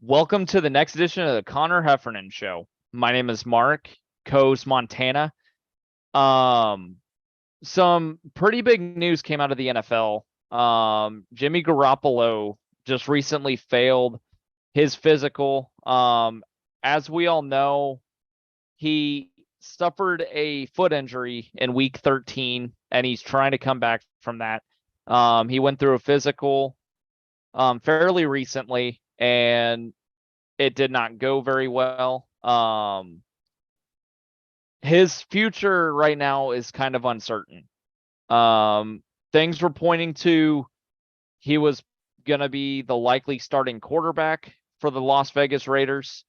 Welcome to the next edition of the Connor Heffernan Show. My name is Mark, co-host Montana. Some pretty big news came out of the NFL. Jimmy Garoppolo just recently failed his physical. As we all know, he suffered a foot injury in week 13, and he's trying to come back from that. He went through a physical fairly recently, and it did not go very well. His future right now is kind of uncertain. Things were pointing to he was going to be the likely starting quarterback for the Las Vegas Raiders.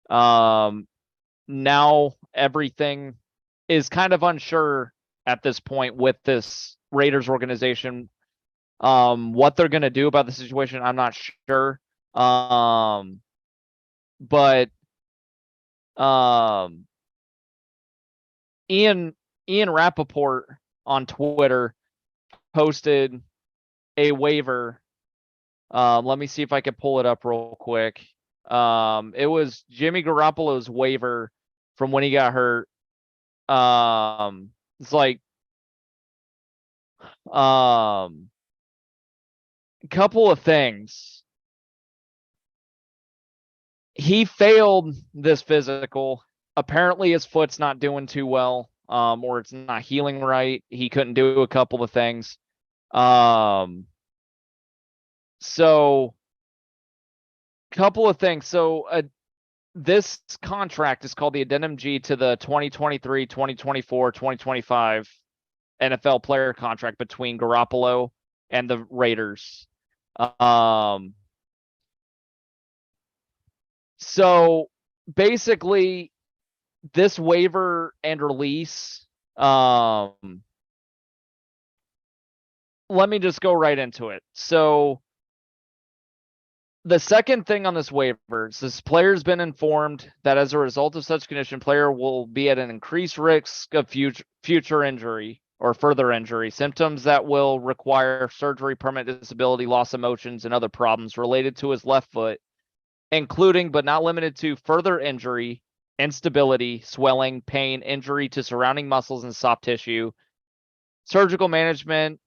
Now everything is kind of unsure at this point with this Raiders organization. What they're going to do about the situation, I'm not sure. But Ian Rappaport on Twitter posted a waiver. Let me see if I can pull it up real quick. It was Jimmy Garoppolo's waiver from when he got hurt. It's like a couple of things. He failed this physical. Apparently his foot's not doing too well, or it's not healing right. He couldn't do a couple of things. So couple of things. So this contract is called the Addendum G to the 2023, 2024, 2025 NFL player contract between Garoppolo and the Raiders. So basically this waiver and release, let me just go right into it. So the second thing on this waiver says player's been informed that as a result of such condition, player will be at an increased risk of future injury or further injury, symptoms that will require surgery, permanent disability, loss of motions, and other problems related to his left foot, including but not limited to further injury, instability, swelling, pain, injury to surrounding muscles and soft tissue, surgical management,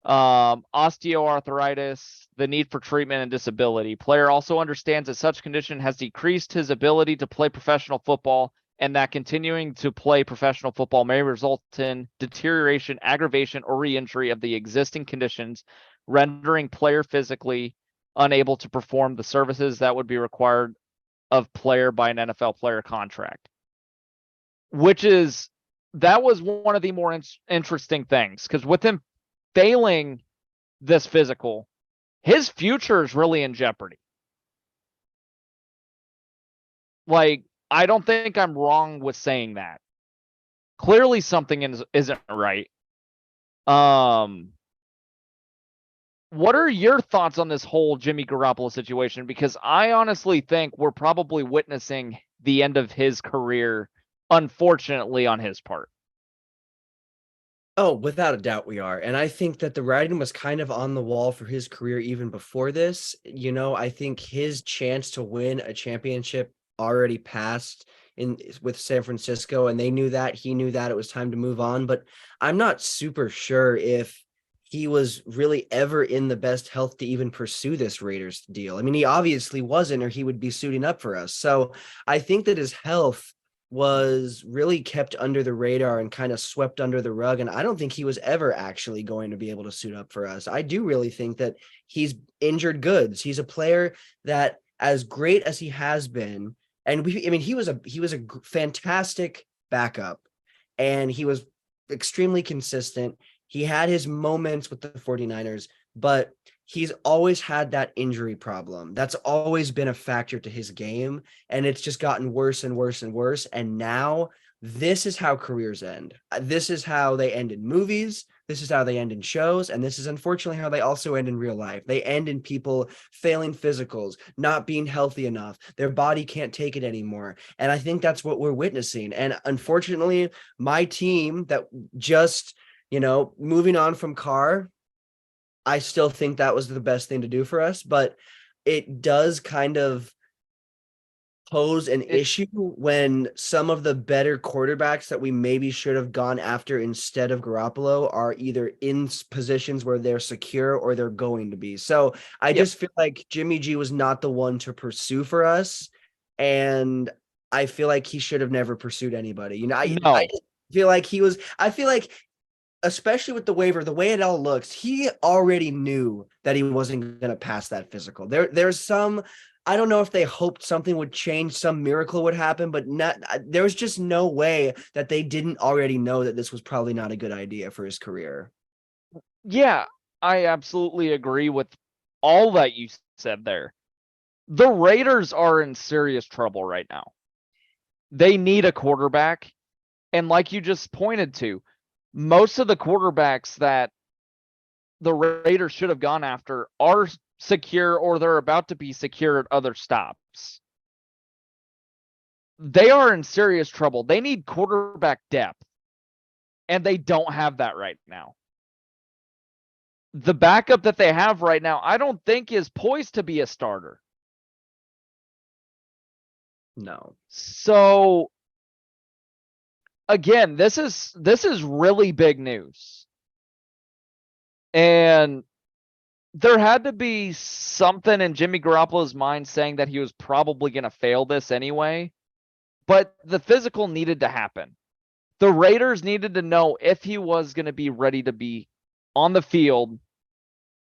osteoarthritis, the need for treatment, and disability. Player also understands that such condition has decreased his ability to play professional football and that continuing to play professional football may result in deterioration, aggravation, or re-injury of the existing conditions, rendering player physically unable to perform the services that would be required of player by an NFL player contract. That was one of the more interesting things, because with him failing this physical, his future is really in jeopardy. Like, I don't think I'm wrong with saying that. Clearly something isn't right. What are your thoughts on this whole Jimmy Garoppolo situation? Because I honestly think we're probably witnessing the end of his career, unfortunately, on his part. Oh, without a doubt we are. And I think that the writing was kind of on the wall for his career even before this. I think his chance to win a championship already passed with San Francisco, and they knew that. He knew that it was time to move on. But I'm not super sure if he was really ever in the best health to even pursue this Raiders deal. I mean, he obviously wasn't, or he would be suiting up for us. So I think that his health was really kept under the radar and kind of swept under the rug. And I don't think he was ever actually going to be able to suit up for us. I do really think that he's injured goods. He's a player that, as great as he has been, and he was a fantastic backup, and he was extremely consistent. He had his moments with the 49ers, but he's always had that injury problem. That's always been a factor to his game, and it's just gotten worse and worse and worse. And now this is how careers end. This is how they end in movies. This is how they end in shows. And this is unfortunately how they also end in real life. They end in people failing physicals, not being healthy enough. Their body can't take it anymore. And I think that's what we're witnessing. And unfortunately, my team that just, moving on from Carr, I still think that was the best thing to do for us, but it does kind of pose an It- issue when some of the better quarterbacks that we maybe should have gone after instead of Garoppolo are either in positions where they're secure or they're going to be. So I Yep. just feel like Jimmy G was not the one to pursue for us. And I feel like he should have never pursued anybody. I No. just feel like I feel like especially with the waiver, the way it all looks, he already knew that he wasn't going to pass that physical. There's some, I don't know if they hoped something would change, some miracle would happen, but there was just no way that they didn't already know that this was probably not a good idea for his career. Yeah, I absolutely agree with all that you said there. The Raiders are in serious trouble right now. They need a quarterback. And like you just pointed to, most of the quarterbacks that the Raiders should have gone after are secure or they're about to be secure at other stops. They are in serious trouble. They need quarterback depth, and they don't have that right now. The backup that they have right now, I don't think is poised to be a starter. No. So again, this is really big news. And there had to be something in Jimmy Garoppolo's mind saying that he was probably going to fail this anyway. But the physical needed to happen. The Raiders needed to know if he was going to be ready to be on the field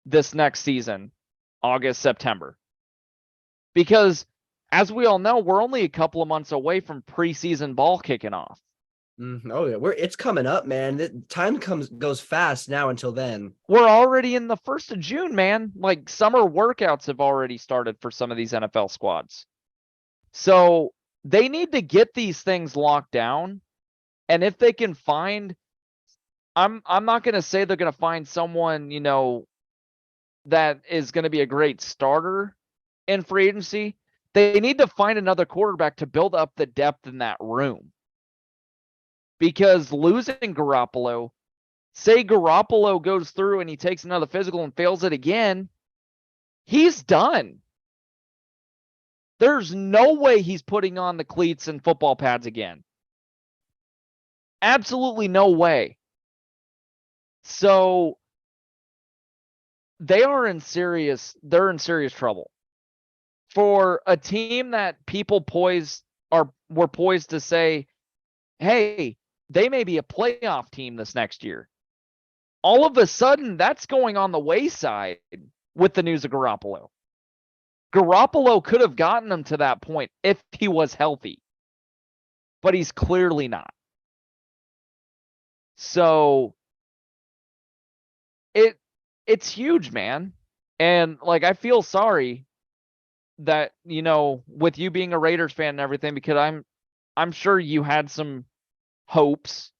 this next season, August, September. Because as we all know, we're only a couple of months away from preseason ball kicking off. Oh yeah, it's coming up, man. Time goes fast now until then. We're already in the 1st of June, man. Like summer workouts have already started for some of these NFL squads. So they need to get these things locked down. And if they can find, I'm not going to say they're going to find someone, that is going to be a great starter in free agency. They need to find another quarterback to build up the depth in that room. Because losing Garoppolo, say Garoppolo goes through and he takes another physical and fails it again, he's done. There's no way he's putting on the cleats and football pads again. Absolutely no way. So they're in serious trouble. For a team that people were poised to say, hey, they may be a playoff team this next year. All of a sudden, that's going on the wayside with the news of Garoppolo. Garoppolo could have gotten them to that point if he was healthy, but he's clearly not. So it's huge, man. And like I feel sorry that, with you being a Raiders fan and everything, because I'm sure you had some hopes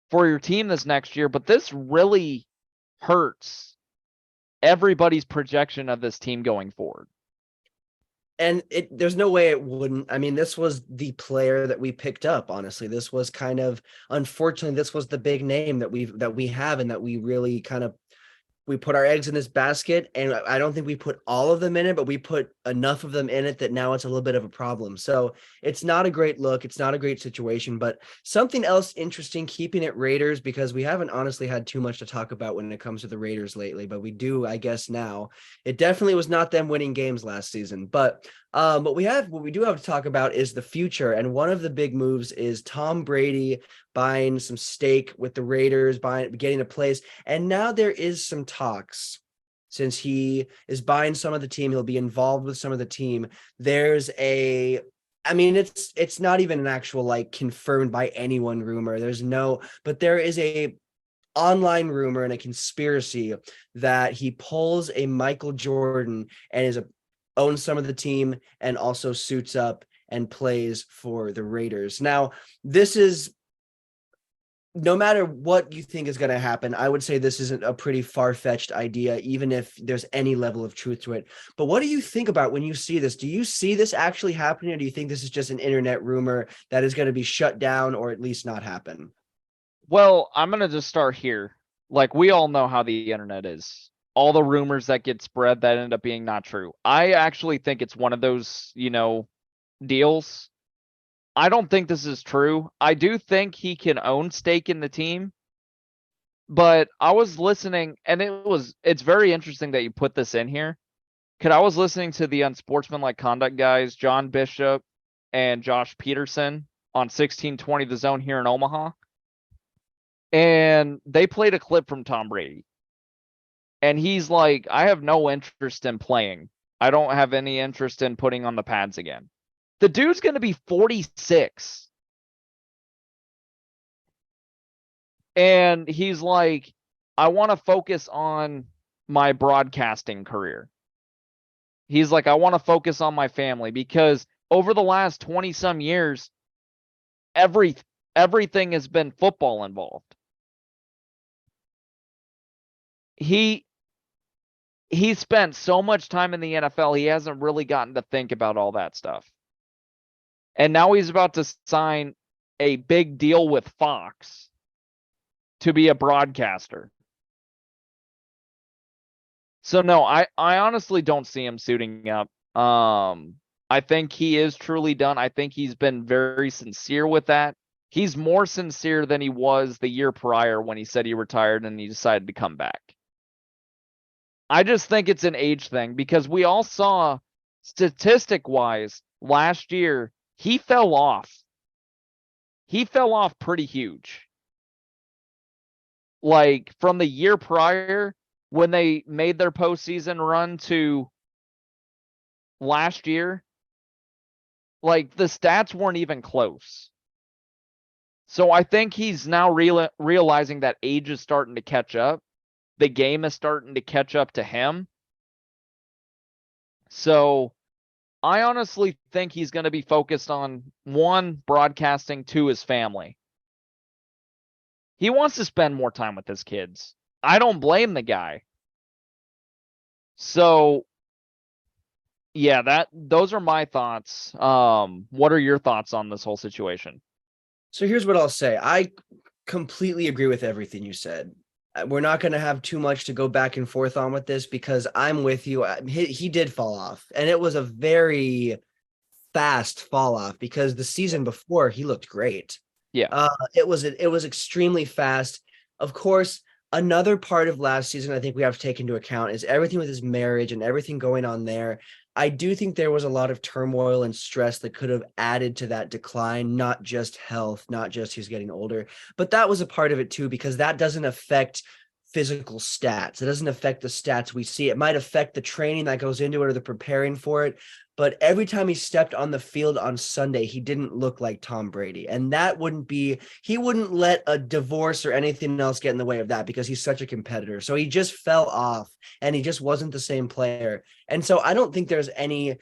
for your team this next year, but this really hurts everybody's projection of this team going forward. And there's no way it wouldn't. I mean, this was the player that we picked up, honestly. This was kind of, unfortunately, this was the big name that we have and that we really kind of, we put our eggs in this basket, and I don't think we put all of them in it, but we put enough of them in it that now it's a little bit of a problem. So it's not a great look. It's not a great situation, but something else interesting, keeping it Raiders, because we haven't honestly had too much to talk about when it comes to the Raiders lately, but we do, I guess now. It definitely was not them winning games last season, but what we do have to talk about is the future. And one of the big moves is Tom Brady buying some stake with the Raiders, getting a place. And now there is some talks, since he is buying some of the team, he'll be involved with some of the team. It's not even an actual like confirmed by anyone rumor. But there is a online rumor and a conspiracy that he pulls a Michael Jordan and owns some of the team and also suits up and plays for the Raiders. Now, this is, no matter what you think is going to happen, I would say this isn't a pretty far-fetched idea, even if there's any level of truth to it. But what do you think about when you see this? Do you see this actually happening, or do you think this is just an internet rumor that is going to be shut down or at least not happen? Well, I'm going to just start here. Like, we all know how the internet is. All the rumors that get spread that end up being not true. I actually think it's one of those, deals. I don't think this is true. I do think he can own stake in the team, but I was listening and it's very interesting that you put this in here. Cause I was listening to the Unsportsmanlike Conduct guys, John Bishop and Josh Peterson on 1620 The Zone here in Omaha. And they played a clip from Tom Brady. And he's like, I have no interest in playing. I don't have any interest in putting on the pads again. The dude's going to be 46. And he's like, I want to focus on my broadcasting career. He's like, I want to focus on my family because over the last 20 some years, everything has been football involved. He spent so much time in the NFL, he hasn't really gotten to think about all that stuff. And now he's about to sign a big deal with Fox to be a broadcaster. So no, I honestly don't see him suiting up. I think he is truly done. I think he's been very sincere with that. He's more sincere than he was the year prior when he said he retired and he decided to come back. I just think it's an age thing because we all saw statistic-wise last year, he fell off. He fell off pretty huge. Like from the year prior when they made their postseason run to last year, like the stats weren't even close. So I think he's now realizing that age is starting to catch up. The game is starting to catch up to him. So I honestly think he's going to be focused on one, broadcasting, two, his family. He wants to spend more time with his kids. I don't blame the guy. So yeah, those are my thoughts. What are your thoughts on this whole situation? So here's what I'll say. I completely agree with everything you said. We're not going to have too much to go back and forth on with this because I'm with you. He did fall off, and it was a very fast fall off because the season before he looked great. Yeah. It was extremely fast. Of course, another part of last season I think we have to take into account is everything with his marriage and everything going on there. I do think there was a lot of turmoil and stress that could have added to that decline, not just health, not just he's getting older, but that was a part of it too, because that doesn't affect physical stats. It doesn't affect the stats we see. It might affect the training that goes into it or the preparing for it. But every time he stepped on the field on Sunday, he didn't look like Tom Brady. And that he wouldn't let a divorce or anything else get in the way of that because he's such a competitor. So he just fell off and he just wasn't the same player. And so I don't think there's any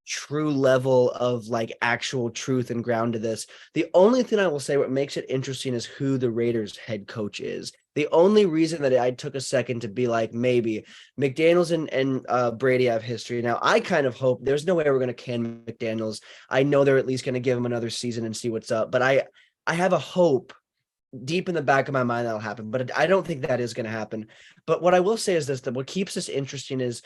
true level of like actual truth and ground to this. The only thing I will say what makes it interesting is who the Raiders head coach is. The only reason that I took a second to be like, maybe McDaniels and Brady have history. Now, I kind of hope there's no way we're going to can McDaniels. I know they're at least going to give him another season and see what's up. But I have a hope deep in the back of my mind that'll happen. But I don't think that is going to happen. But what I will say is this, that what keeps this interesting is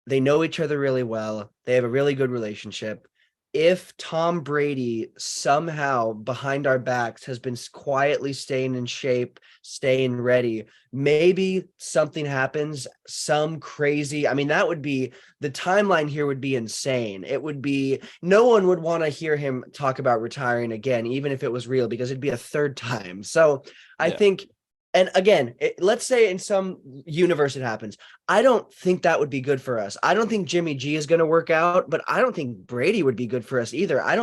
they know each other really well. They have a really good relationship. If Tom Brady somehow behind our backs has been quietly staying in shape, staying ready, maybe something happens, some crazy, that would be, the timeline here would be insane. It would be, no one would want to hear him talk about retiring again, even if it was real, because it'd be a third time. So I think, and again, let's say in some universe it happens. I don't think that would be good for us. I don't think Jimmy G is going to work out, but I don't think Brady would be good for us either. I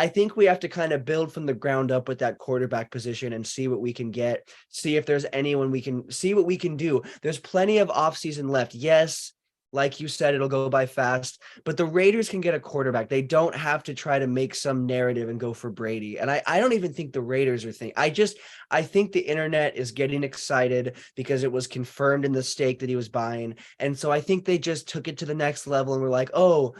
think we have to kind of build from the ground up with that quarterback position and see what we can get, see if there's anyone we can see what we can do. There's plenty of offseason left. Yes. Like you said, it'll go by fast, but the Raiders can get a quarterback. They don't have to try to make some narrative and go for Brady. And I don't even think the Raiders are thinking. I think the internet is getting excited because it was confirmed in the stake that he was buying. And so I think they just took it to the next level and were like, oh,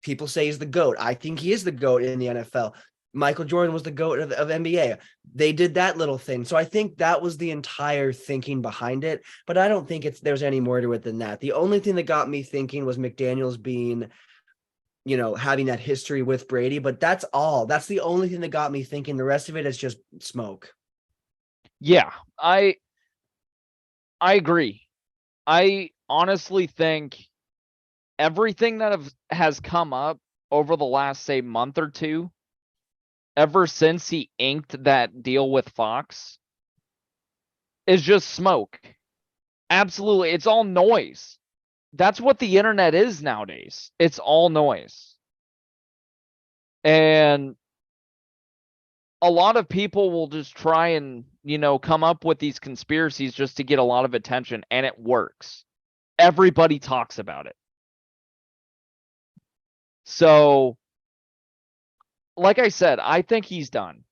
people say he's the GOAT. I think he is the GOAT in the NFL. Michael Jordan was the GOAT of NBA. They did that little thing. So I think that was the entire thinking behind it, but I don't think there's any more to it than that. The only thing that got me thinking was McDaniels being having that history with Brady, but that's all. That's the only thing that got me thinking. The rest of it is just smoke. Yeah, I agree. I honestly think everything that has come up over the last, say, month or two, ever since he inked that deal with Fox, is just smoke. Absolutely. It's all noise. That's what the internet is nowadays. It's all noise. And a lot of people will just try and, come up with these conspiracies just to get a lot of attention, and it works. Everybody talks about it. So, like I said, I think he's done.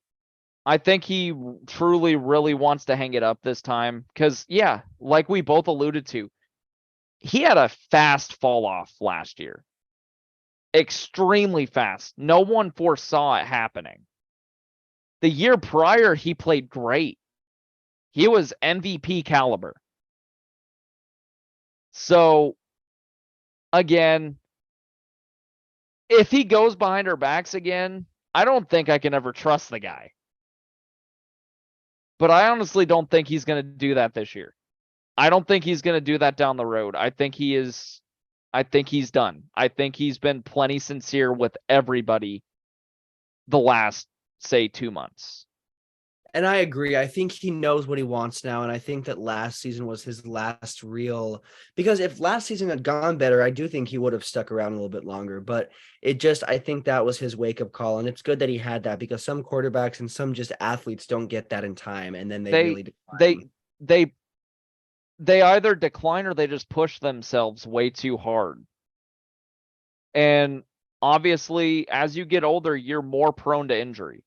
I think he truly, really wants to hang it up this time. Because, yeah, like we both alluded to, he had a fast fall off last year. Extremely fast. No one foresaw it happening. The year prior, he played great. He was MVP caliber. So, again, if he goes behind our backs again, I don't think I can ever trust the guy. But I honestly don't think he's going to do that this year. I don't think he's going to do that down the road. I think he's done. I think he's been plenty sincere with everybody the last, say, 2 months. And I agree. I think he knows what he wants now. And I think that last season was his last real, because if last season had gone better, I do think he would have stuck around a little bit longer. But I think that was his wake up call. And it's good that he had that, because some quarterbacks and some just athletes don't get that in time. And then they really decline. They either decline or they just push themselves way too hard. And obviously, as you get older, you're more prone to injury.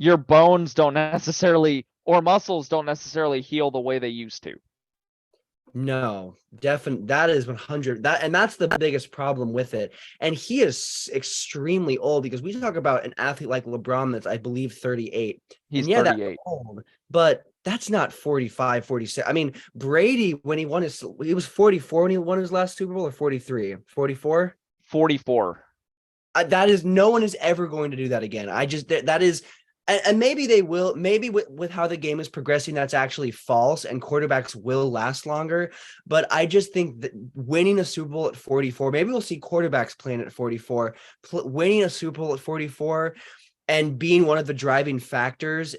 Your bones don't necessarily, or muscles don't necessarily heal the way they used to. No, definitely. That is 100. And that's the biggest problem with it. And he is extremely old, because we talk about an athlete like LeBron that's, I believe, 38. He's and yeah, 38. That's old, but that's not 45, 46. I mean, Brady, when he was 44 when he won his last Super Bowl, or 43, 44? 44. That is, no one is ever going to do that again. That is, and maybe they will, maybe with how the game is progressing, that's actually false, and quarterbacks will last longer. But I just think that winning a Super Bowl at 44, maybe we'll see quarterbacks playing at 44, winning a Super Bowl at 44 and being one of the driving factors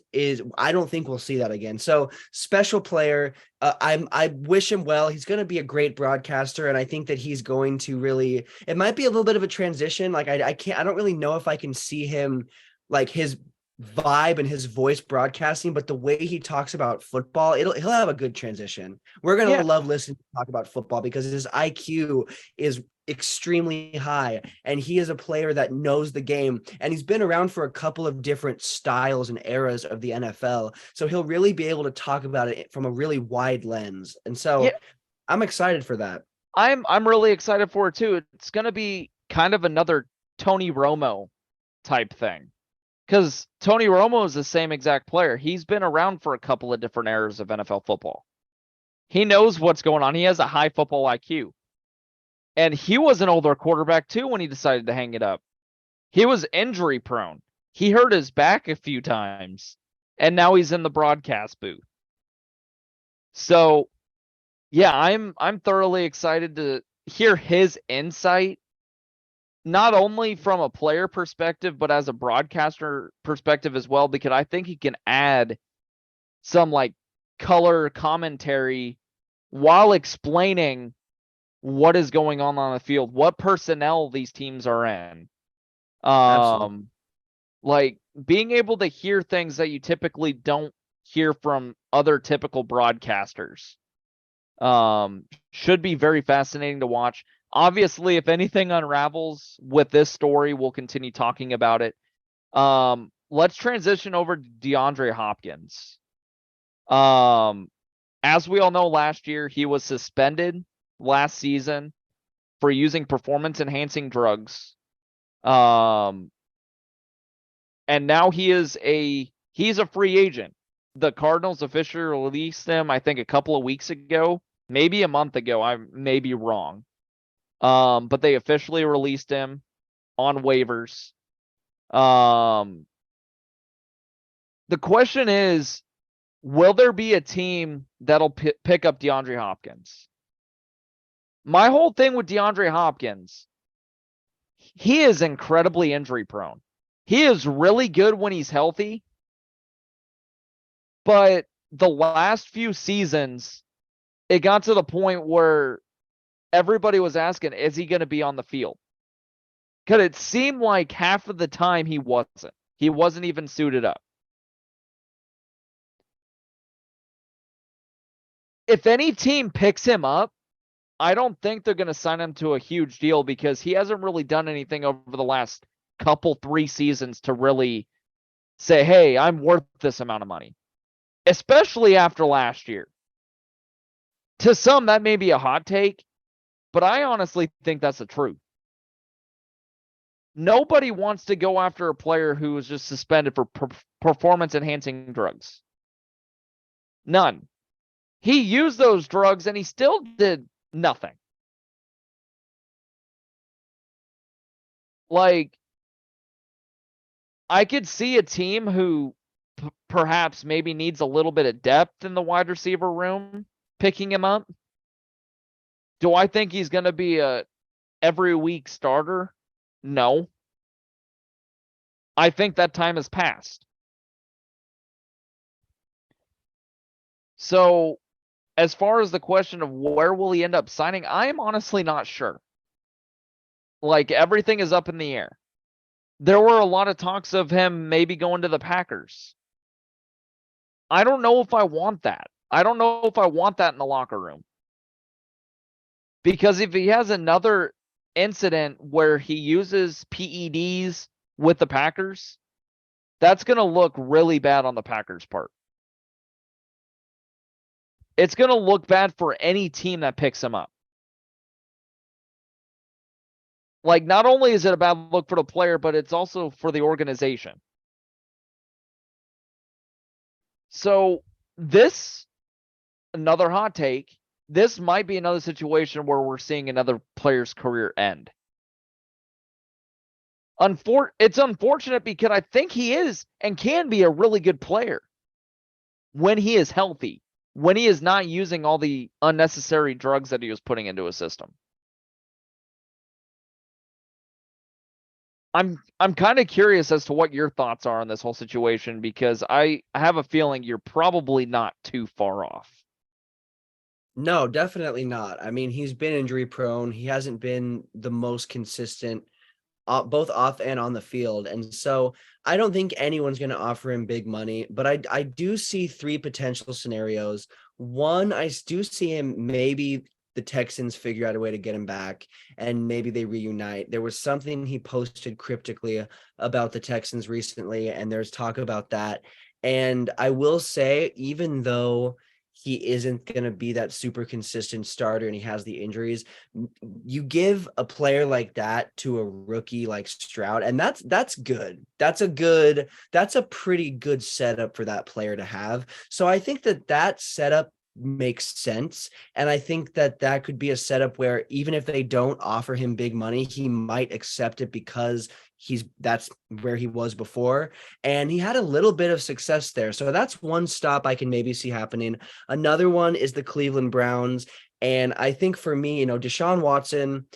I don't think we'll see that again. So special player. I wish him well. He's going to be a great broadcaster. And I think that he's going to really, it might be a little bit of a transition. Like I don't really know if I can see him, like his vibe and his voice broadcasting, but the way he talks about football, he'll have a good transition. We're going to love listening to talk about football, because his IQ is extremely high, and he is a player that knows the game, and he's been around for a couple of different styles and eras of the NFL. So he'll really be able to talk about it from a really wide lens. And so I'm excited for that. I'm really excited for it too. It's going to be kind of another Tony Romo type thing. Because Tony Romo is the same exact player. He's been around for a couple of different eras of NFL football. He knows what's going on. He has a high football IQ. And he was an older quarterback too when he decided to hang it up. He was injury prone. He hurt his back a few times. And now he's in the broadcast booth. So, yeah, I'm thoroughly excited to hear his insight, not only from a player perspective, but as a broadcaster perspective as well, because I think he can add some like color commentary while explaining what is going on the field, what personnel these teams are in. Absolutely. Like being able to hear things that you typically don't hear from other typical broadcasters. Should be very fascinating to watch. Obviously, if anything unravels with this story, we'll continue talking about it. Let's transition over to DeAndre Hopkins. As we all know, last year he was suspended last season for using performance-enhancing drugs. And now he's a free agent. The Cardinals officially released him, I think, a couple of weeks ago, maybe a month ago. I may be wrong. But they officially released him on waivers. The question is, will there be a team that'll pick up DeAndre Hopkins? My whole thing with DeAndre Hopkins, he is incredibly injury prone. He is really good when he's healthy, but the last few seasons, it got to the point where everybody was asking, is he going to be on the field? Because it seemed like half of the time he wasn't. He wasn't even suited up. If any team picks him up, I don't think they're going to sign him to a huge deal because he hasn't really done anything over the last couple, 3 seasons to really say, hey, I'm worth this amount of money, especially after last year. To some, that may be a hot take, but I honestly think that's the truth. Nobody wants to go after a player who was just suspended for performance-enhancing drugs. None. He used those drugs and he still did nothing. Like, I could see a team who perhaps maybe needs a little bit of depth in the wide receiver room picking him up. Do I think he's going to be a every week starter? No. I think that time has passed. So, as far as the question of where will he end up signing, I am honestly not sure. Like, everything is up in the air. There were a lot of talks of him maybe going to the Packers. I don't know if I want that. I don't know if I want that in the locker room. Because if he has another incident where he uses PEDs with the Packers, that's going to look really bad on the Packers' part. It's going to look bad for any team that picks him up. Like, not only is it a bad look for the player, but it's also for the organization. So this, another hot take, this might be another situation where we're seeing another player's career end. It's unfortunate because I think he is and can be a really good player when he is healthy, when he is not using all the unnecessary drugs that he was putting into his system. I'm kind of curious as to what your thoughts are on this whole situation because I have a feeling you're probably not too far off. No, definitely not. I mean, he's been injury prone. He hasn't been the most consistent, both off and on the field. And so I don't think anyone's going to offer him big money, but I do see 3 potential scenarios. One, I do see him maybe the Texans figure out a way to get him back and maybe they reunite. There was something he posted cryptically about the Texans recently, and there's talk about that. And I will say, even though he isn't going to be that super consistent starter and he has the injuries, you give a player like that to a rookie like Stroud, and that's good. That's a pretty good setup for that player to have. So I think that setup makes sense. And I think that could be a setup where even if they don't offer him big money, he might accept it because that's where he was before. And he had a little bit of success there. So that's one stop I can maybe see happening. Another one is the Cleveland Browns. And I think for me, Deshaun Watson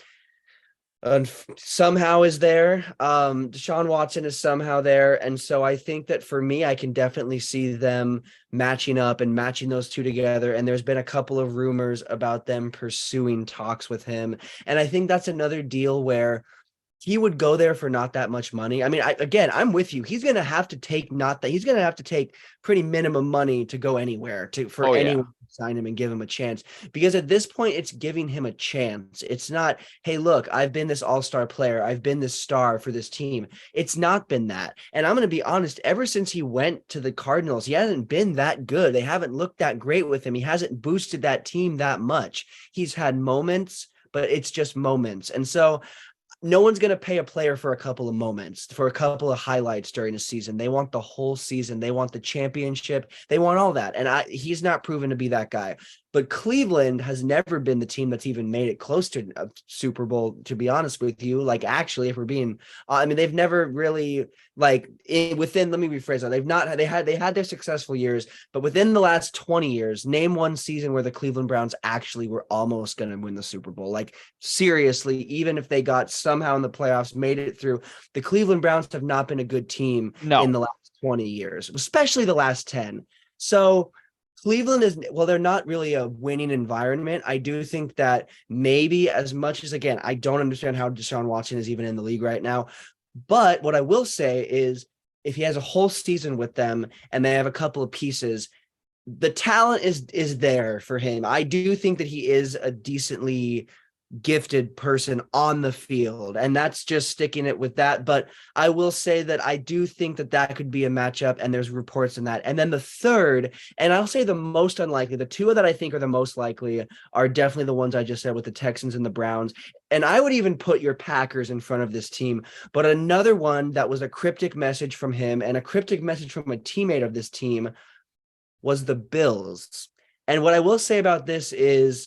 somehow is there. Deshaun Watson is somehow there. And so I think that for me, I can definitely see them matching up and matching those two together. And there's been a couple of rumors about them pursuing talks with him. And I think that's another deal where he would go there for not that much money. I mean, I'm with you. He's going to have to take he's going to have to take pretty minimum money to go anywhere for anyone to sign him and give him a chance, because at this point it's giving him a chance. It's not, hey, look, I've been this all-star player. I've been this star for this team. It's not been that. And I'm going to be honest, ever since he went to the Cardinals, he hasn't been that good. They haven't looked that great with him. He hasn't boosted that team that much. He's had moments, but it's just moments. And so no one's going to pay a player for a couple of moments, for a couple of highlights during a season. They want the whole season. They want the championship. They want all that. And he's not proven to be that guy. But Cleveland has never been the team that's even made it close to a Super Bowl, to be honest with you. Like, actually, if we're being, I mean, they've never really let me rephrase that. They had their successful years, but within the last 20 years, name one season where the Cleveland Browns actually were almost going to win the Super Bowl. Like, seriously, even if they got somehow in the playoffs, made it through, the Cleveland Browns have not been a good team in the last 20 years, especially the last 10. So Cleveland is, well, they're not really a winning environment. I do think that maybe, as much as, again, I don't understand how Deshaun Watson is even in the league right now. But what I will say is, if he has a whole season with them and they have a couple of pieces, the talent is there for him. I do think that he is a decently gifted person on the field, and that's just sticking it with that. But I will say that I do think that that could be a matchup, and there's reports in that. And then the third, and I'll say the most unlikely, the two that I think are the most likely are definitely the ones I just said, with the Texans and the Browns. And I would even put your Packers in front of this team. But another one that was a cryptic message from him and a cryptic message from a teammate of this team was the Bills. And what I will say about this is,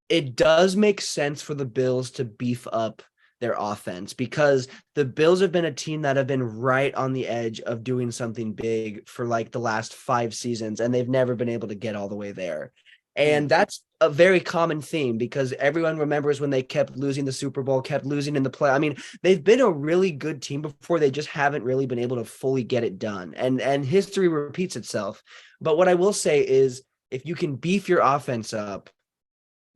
it does make sense for the Bills to beef up their offense, because the Bills have been a team that have been right on the edge of doing something big for like the last 5 seasons, and they've never been able to get all the way there. And that's a very common theme, because everyone remembers when they kept losing the Super Bowl, kept losing in the play. I mean, they've been a really good team before. They just haven't really been able to fully get it done. And history repeats itself. But what I will say is, if you can beef your offense up,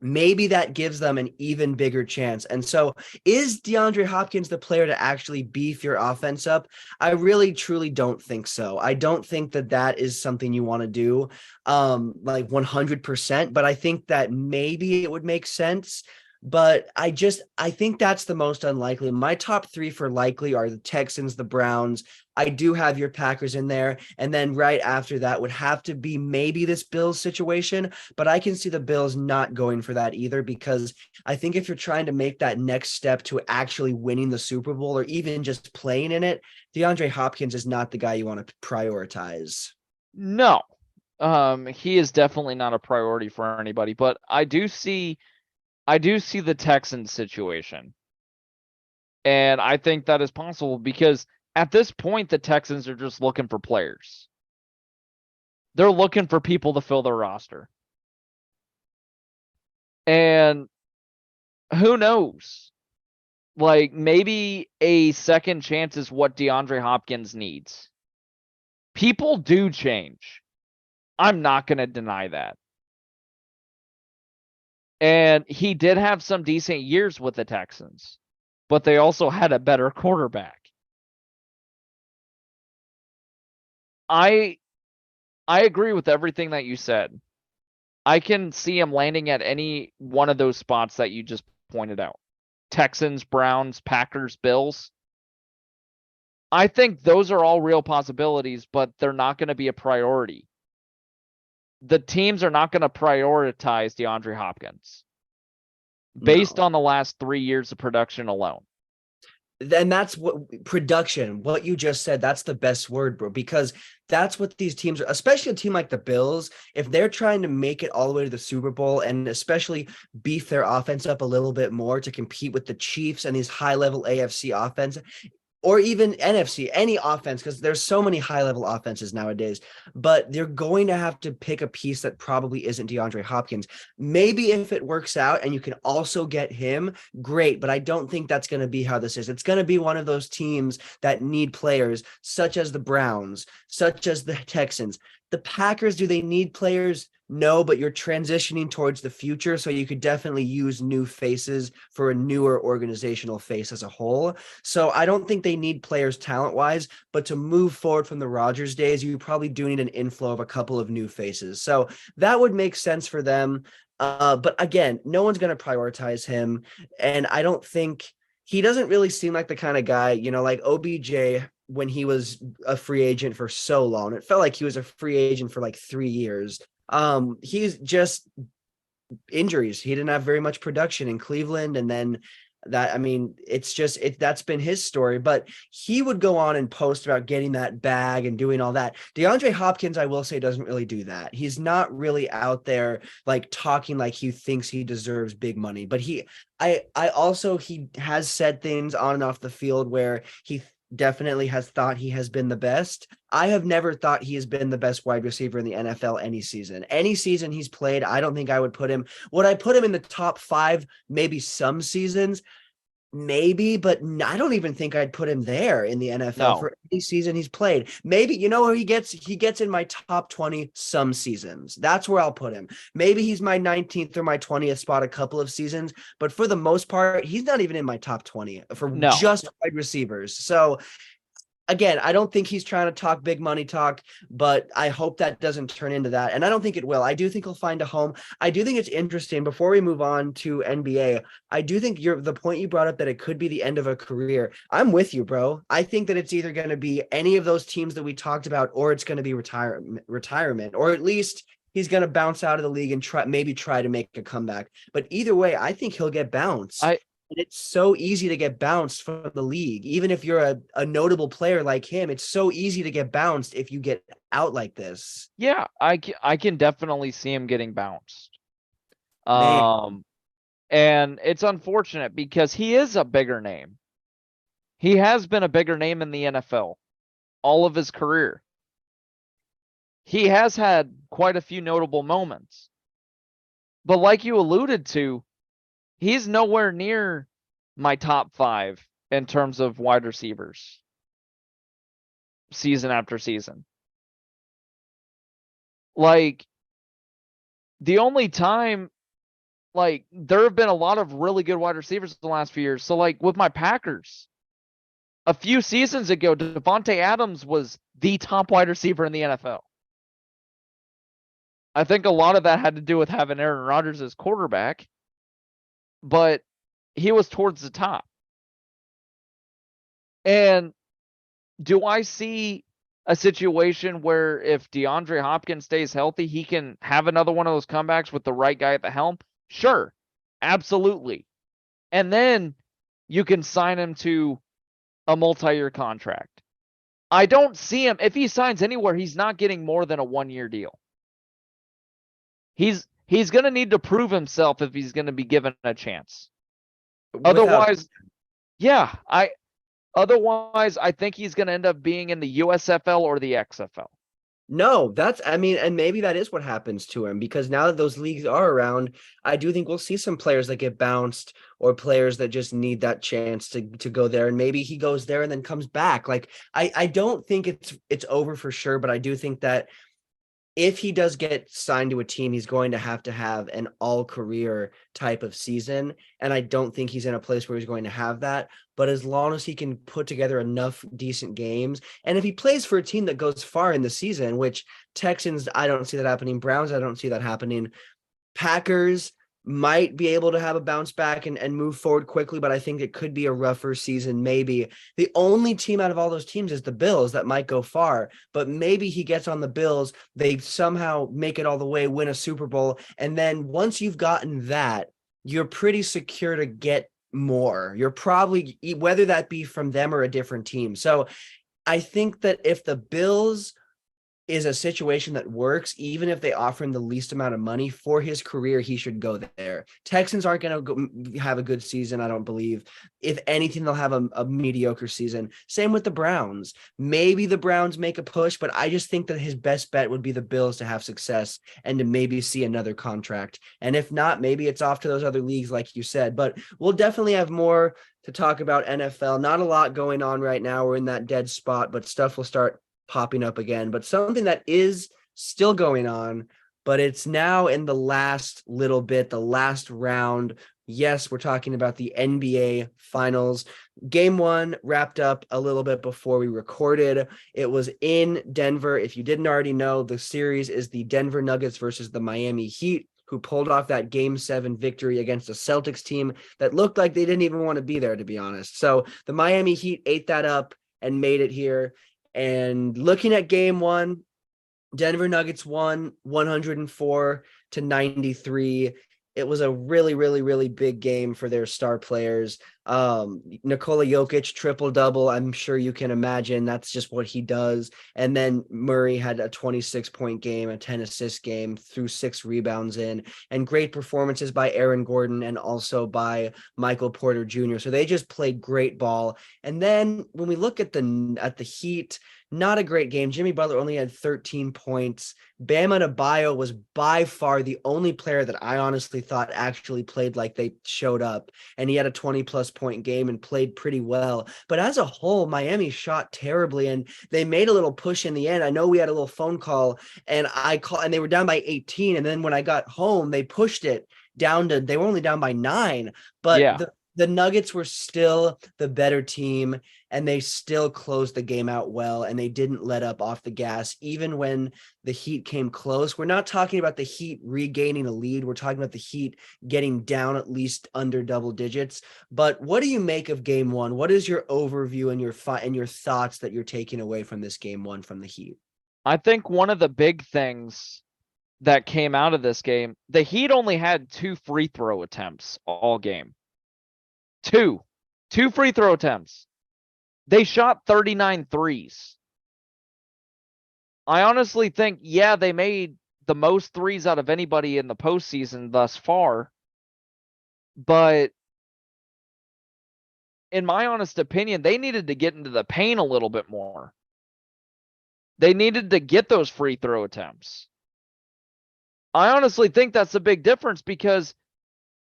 maybe that gives them an even bigger chance. And so, is DeAndre Hopkins the player to actually beef your offense up? I really, truly don't think so. I don't think that that is something you want to do like 100%, but I think that maybe it would make sense. But I think that's the most unlikely. My top 3 for likely are the Texans, the Browns. I do have your Packers in there. And then right after that would have to be maybe this Bills situation. But I can see the Bills not going for that either, because I think if you're trying to make that next step to actually winning the Super Bowl, or even just playing in it, DeAndre Hopkins is not the guy you want to prioritize. No, he is definitely not a priority for anybody, but I do see the Texans situation. And I think that is possible, because at this point, the Texans are just looking for players. They're looking for people to fill their roster. And who knows? Like, maybe a second chance is what DeAndre Hopkins needs. People do change. I'm not going to deny that. And he did have some decent years with the Texans, but they also had a better quarterback. I agree with everything that you said. I can see him landing at any one of those spots that you just pointed out. Texans, Browns, Packers, Bills. I think those are all real possibilities, but they're not going to be a priority. The teams are not going to prioritize DeAndre Hopkins based on the last 3 years of production alone. And that's what production, what you just said, that's the best word, bro, because that's what these teams are, especially a team like the Bills, if they're trying to make it all the way to the Super Bowl and especially beef their offense up a little bit more to compete with the Chiefs and these high-level AFC offense, or even NFC, any offense, because there's so many high-level offenses nowadays, but they're going to have to pick a piece that probably isn't DeAndre Hopkins. Maybe if it works out and you can also get him, great, but I don't think that's going to be how this is. It's going to be one of those teams that need players, such as the Browns, such as the Texans. The Packers, do they need players? No, but you're transitioning towards the future, so you could definitely use new faces for a newer organizational face as a whole. So I don't think they need players talent-wise, but to move forward from the Rodgers days, you probably do need an inflow of a couple of new faces. So that would make sense for them. But again, no one's going to prioritize him, and I don't think he doesn't really seem like the kind of guy, like OBJ when he was a free agent for so long. It felt like he was a free agent for like 3 years. He's just injuries. He didn't have very much production in Cleveland, and then That, I mean, that's been his story, but he would go on and post about getting that bag and doing all that. DeAndre Hopkins, I will say, doesn't really do that. He's not really out there like talking like he thinks he deserves big money, but I also, he has said things on and off the field where he definitely has thought he has been the best. I have never thought he has been the best wide receiver in the NFL any season. Any season he's played, I don't think I would put him. Would I put him in the top 5? Maybe some seasons, maybe, but I don't even think I'd put him there in the NFL No. for any season he's played. Maybe, you know where he gets in my top 20 some seasons. That's where I'll put him. Maybe he's my 19th or my 20th spot a couple of seasons, but for the most part, he's not even in my top 20 for No. just wide receivers. So again, I don't think he's trying to talk big money talk, but I hope that doesn't turn into that. And I don't think it will. I do think he'll find a home. I do think it's interesting. Before we move on to NBA, I do think the point you brought up that it could be the end of a career. I'm with you, bro. I think that it's either going to be any of those teams that we talked about, or it's going to be retirement, or at least he's going to bounce out of the league and try to make a comeback. But either way, I think he'll get bounced. And it's so easy to get bounced from the league. Even if you're a notable player like him, it's so easy to get bounced if you get out like this. Yeah, I can definitely see him getting bounced. Man. And it's unfortunate because he is a bigger name. He has been a bigger name in the NFL all of his career. He has had quite a few notable moments. But like you alluded to, he's nowhere near my top 5 in terms of wide receivers season after season. Like, the only time, like, there have been a lot of really good wide receivers in the last few years. So, like, with my Packers, a few seasons ago, Devontae Adams was the top wide receiver in the NFL. I think a lot of that had to do with having Aaron Rodgers as quarterback, but he was towards the top. And do I see a situation where if DeAndre Hopkins stays healthy, he can have another one of those comebacks with the right guy at the helm? Sure, absolutely. And then you can sign him to a multi-year contract. I don't see him, if he signs anywhere, he's not getting more than a 1-year deal. He's going to need to prove himself if he's going to be given a chance. Otherwise, I think he's going to end up being in the USFL or the XFL. No, and maybe that is what happens to him, because now that those leagues are around, I do think we'll see some players that get bounced, or players that just need that chance to go there. And maybe he goes there and then comes back. Like, I don't think it's over for sure, but I do think that if he does get signed to a team, he's going to have an all-career type of season. And I don't think he's in a place where he's going to have that. But as long as he can put together enough decent games, and if he plays for a team that goes far in the season, which Texans, I don't see that happening. Browns, I don't see that happening. Packers might be able to have a bounce back and move forward quickly, but I think it could be a rougher season. Maybe the only team out of all those teams is the Bills that might go far, but maybe he gets on the Bills, they somehow make it all the way, win a Super Bowl, and then once you've gotten that, you're pretty secure to get more. You're probably, whether that be from them or a different team. So I think that if the Bills is a situation that works, even if they offer him the least amount of money for his career, he should go there. Texans aren't going to have a good season, I don't believe. If anything, they'll have a mediocre season. Same with the Browns. Maybe the Browns make a push, but I just think that his best bet would be the Bills to have success and to maybe see another contract. And if not, maybe it's off to those other leagues, like you said. But we'll definitely have more to talk about NFL. Not a lot going on right now. We're in that dead spot, but stuff will start popping up again. But something that is still going on, but it's now in the last little bit, the last round. Yes, we're talking about the NBA Finals. Game 1 wrapped up a little bit before we recorded. It was in Denver. If you didn't already know, the series is the Denver Nuggets versus the Miami Heat, who pulled off that Game 7 victory against a Celtics team that looked like they didn't even want to be there, to be honest. So the Miami Heat ate that up and made it here. And looking at Game 1, Denver Nuggets won 104-93. It was a really, really, really big game for their star players. Nikola Jokic triple-double. I'm sure you can imagine that's just what he does. And then Murray had a 26-point game, a 10-assist game, threw 6 rebounds in, and great performances by Aaron Gordon and also by Michael Porter Jr. So they just played great ball. And then when we look at the Heat, not a great game. Jimmy Butler only had 13 points. Bam Adebayo was by far the only player that I honestly thought actually played like they showed up. And he had a 20-plus point game and played pretty well. But as a whole, Miami shot terribly, and they made a little push in the end. I know we had a little phone call, and they were down by 18. And then when I got home, they pushed it down to, they were only down by 9. But Yeah. the Nuggets were still the better team, and they still closed the game out well, and they didn't let up off the gas even when the Heat came close. We're not talking about the Heat regaining a lead. We're talking about the Heat getting down at least under double digits. But what do you make of game 1? What is your overview and your thoughts that you're taking away from this game 1 from the Heat? I think one of the big things that came out of this game, the Heat only had 2 free throw attempts all game. Two free throw attempts. They shot 39 threes. I honestly think, yeah, they made the most threes out of anybody in the postseason thus far. But in my honest opinion, they needed to get into the paint a little bit more. They needed to get those free throw attempts. I honestly think that's a big difference, because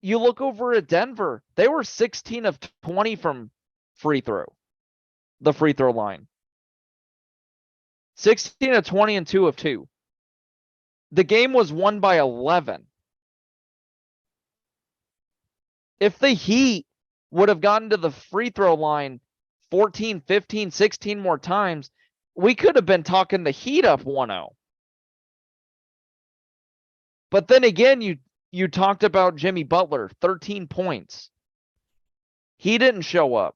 you look over at Denver, they were 16 of 20 from the free throw line. 16 of 20 and 2 of 2. The game was won by 11. If the Heat would have gotten to the free throw line 14, 15, 16 more times, we could have been talking the Heat up 1-0. But then again, you talked about Jimmy Butler, 13 points. He didn't show up.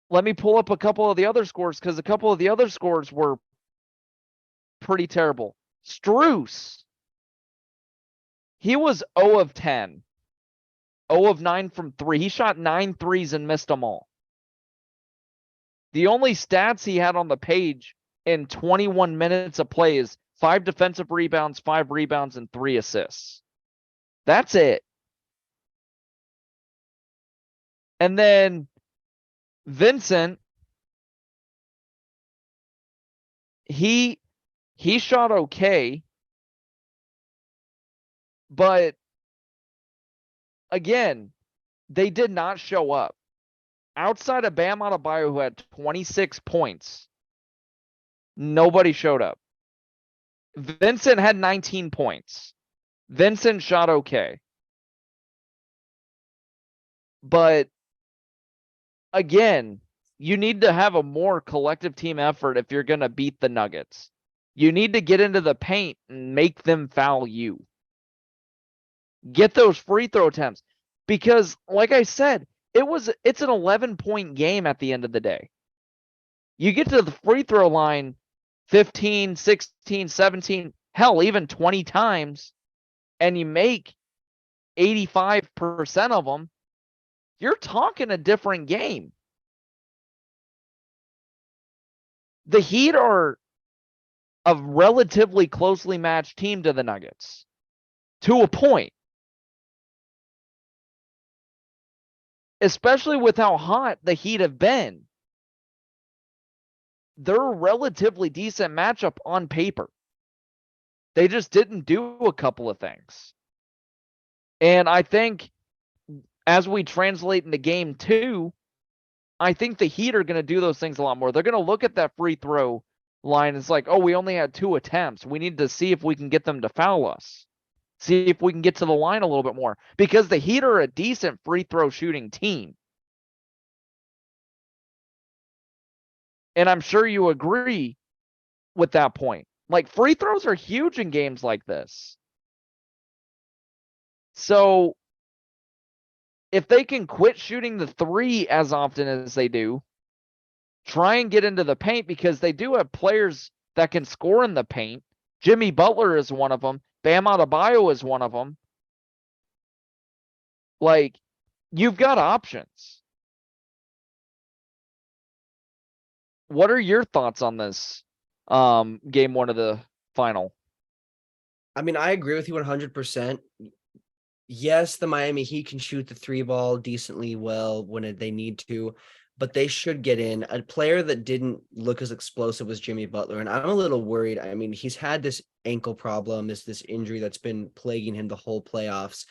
Let me pull up a couple of the other scores, because a couple of the other scores were pretty terrible. Strus, he was 0 of 10. 0 of 9 from 3. He shot 9 threes and missed them all. The only stats he had on the page in 21 minutes of play is 5 defensive rebounds, 5 rebounds, and 3 assists. That's it. And then Vincent, he shot okay, but again, they did not show up. Outside of Bam Adebayo, who had 26 points, nobody showed up. Vincent had 19 points. Vincent shot okay. But again, you need to have a more collective team effort if you're going to beat the Nuggets. You need to get into the paint and make them foul you. Get those free throw attempts. Because, like I said, it's an 11-point game at the end of the day. You get to the free throw line 15, 16, 17, hell, even 20 times, and you make 85% of them, you're talking a different game. The Heat are a relatively closely matched team to the Nuggets, to a point. Especially with how hot the Heat have been. They're a relatively decent matchup on paper. They just didn't do a couple of things. And I think as we translate into game 2, I think the Heat are going to do those things a lot more. They're going to look at that free throw line. It's like, oh, we only had 2 attempts. We need to see if we can get them to foul us. See if we can get to the line a little bit more, because the Heat are a decent free throw shooting team. And I'm sure you agree with that point. Like, free throws are huge in games like this. So if they can quit shooting the 3 as often as they do, try and get into the paint, because they do have players that can score in the paint. Jimmy Butler is one of them. Bam Adebayo is one of them. Like, you've got options. What are your thoughts on this game one of the final? I mean, I agree with you 100%. Yes, the Miami Heat can shoot the three ball decently well when they need to, but they should get in. A player that didn't look as explosive was Jimmy Butler, and I'm a little worried. I mean, he's had this ankle problem, this injury that's been plaguing him the whole playoffs,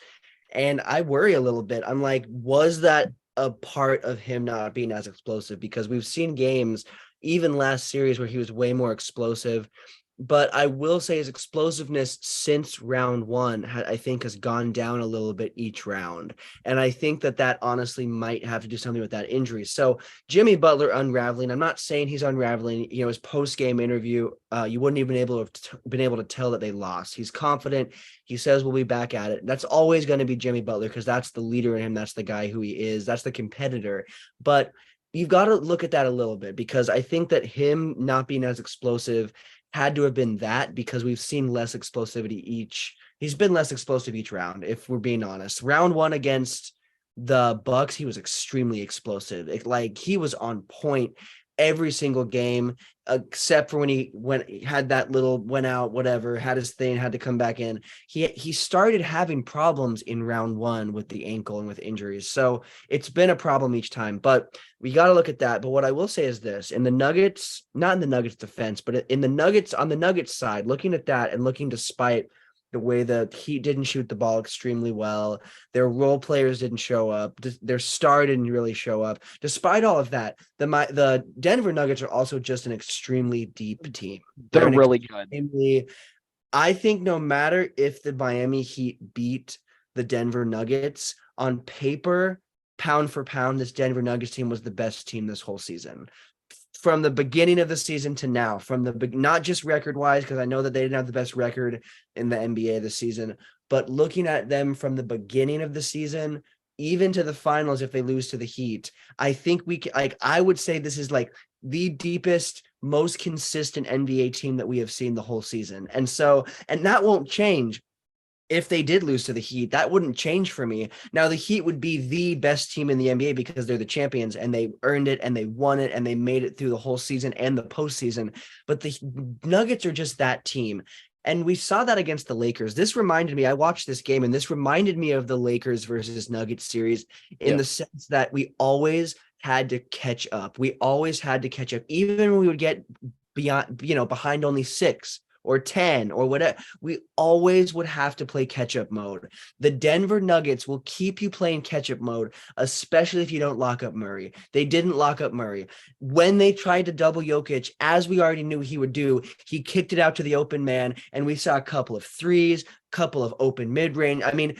and I worry a little bit. I'm like, was that a part of him not being as explosive? Because we've seen games, even last series, where he was way more explosive. But I will say his explosiveness since round one, I think, has gone down a little bit each round. And I think that honestly might have to do something with that injury. So Jimmy Butler unraveling, I'm not saying he's unraveling. You know, his post-game interview, you wouldn't even been able to tell that they lost. He's confident. He says we'll be back at it. That's always going to be Jimmy Butler because that's the leader in him. That's the guy who he is. That's the competitor. But you've got to look at that a little bit because I think that him not being as explosive had to have been that because we've seen less explosivity each. He's been less explosive each round, if we're being honest. Round one against the Bucks, he was extremely explosive. Like he was on point every single game, except for when he had that little went out, whatever, had his thing, had to come back in. He started having problems in round one with the ankle and with injuries. So it's been a problem each time, but we got to look at that. But what I will say is this: in the Nuggets, not in the Nuggets defense, but in the Nuggets, on the Nuggets side, looking at that and looking despite the way the Heat didn't shoot the ball extremely well, their role players didn't show up, their star didn't really show up. Despite all of that, the Denver Nuggets are also just an extremely deep team. They're really good. I think no matter if the Miami Heat beat the Denver Nuggets, on paper, pound for pound, this Denver Nuggets team was the best team this whole season. From the beginning of the season to now, not just record wise, because I know that they didn't have the best record in the NBA this season, but looking at them from the beginning of the season, even to the finals, if they lose to the Heat, I think I would say this is like the deepest, most consistent NBA team that we have seen the whole season. And that won't change. If they did lose to the Heat, that wouldn't change for me. Now, the Heat would be the best team in the NBA because they're the champions and they earned it and they won it and they made it through the whole season and the postseason. But the Nuggets are just that team. And we saw that against the Lakers. I watched this game and this reminded me of the Lakers versus Nuggets series in the sense that we always had to catch up. We always had to catch up, even when we would get behind only 6 or 10 or whatever. We always would have to play catch-up mode. The Denver Nuggets will keep you playing catch-up mode, especially if you don't lock up Murray. They didn't lock up Murray. When they tried to double Jokic, as we already knew he would do, he kicked it out to the open man, and we saw a couple of threes, couple of open mid-range. I mean,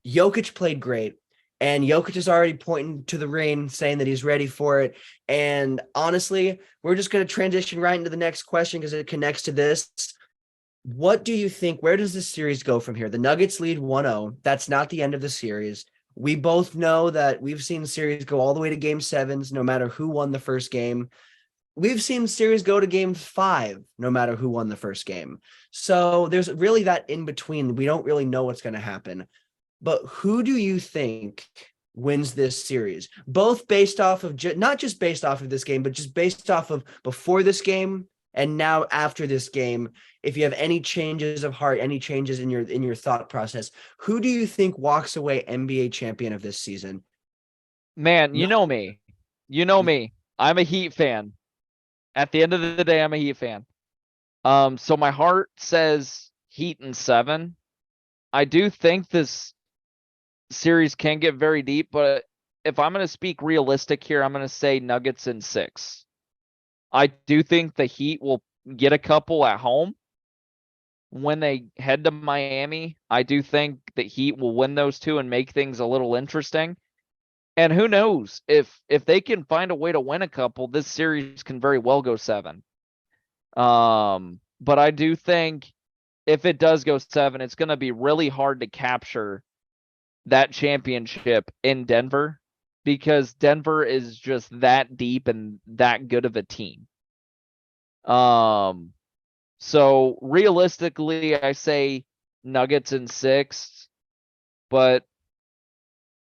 Jokic played great. And Jokic is already pointing to the ring, saying that he's ready for it. And honestly, we're just going to transition right into the next question because it connects to this. What do you think? Where does this series go from here? The Nuggets lead 1-0. That's not the end of the series. We both know that we've seen the series go all the way to game 7s, no matter who won the first game. We've seen series go to game 5, no matter who won the first game. So there's really that in between. We don't really know what's going to happen. But who do you think wins this series? Both based off of, not just based off of this game, but just based off of before this game and now after this game. If you have any changes of heart, any changes in your thought process, who do you think walks away NBA champion of this season? Man, you know me. You know me. I'm a Heat fan. At the end of the day, I'm a Heat fan. So my heart says Heat in 7. I do think this series can get very deep, but if I'm going to speak realistic here, I'm going to say Nuggets in 6. I do think the Heat will get a couple at home when they head to Miami. I do think the Heat will win those 2 and make things a little interesting. And who knows, if they can find a way to win a couple, this series can very well go 7. But I do think if it does go 7, it's going to be really hard to capture that championship in Denver because Denver is just that deep and that good of a team. So realistically, I say Nuggets in 6, but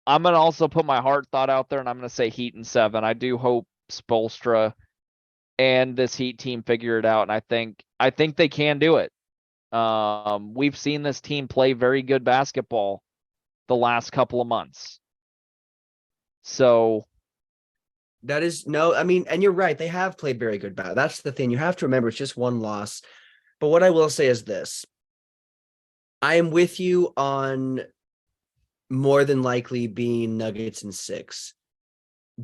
I'm going to also put my heart thought out there, and I'm going to say Heat in 7. I do hope Spoelstra and this Heat team figure it out, and I think they can do it. We've seen this team play very good basketball the last couple of months. So that is no, I mean, and you're right. They have played very good basketball. That's the thing. You have to remember it's just one loss. But what I will say is this. I am with you on more than likely being Nuggets in 6.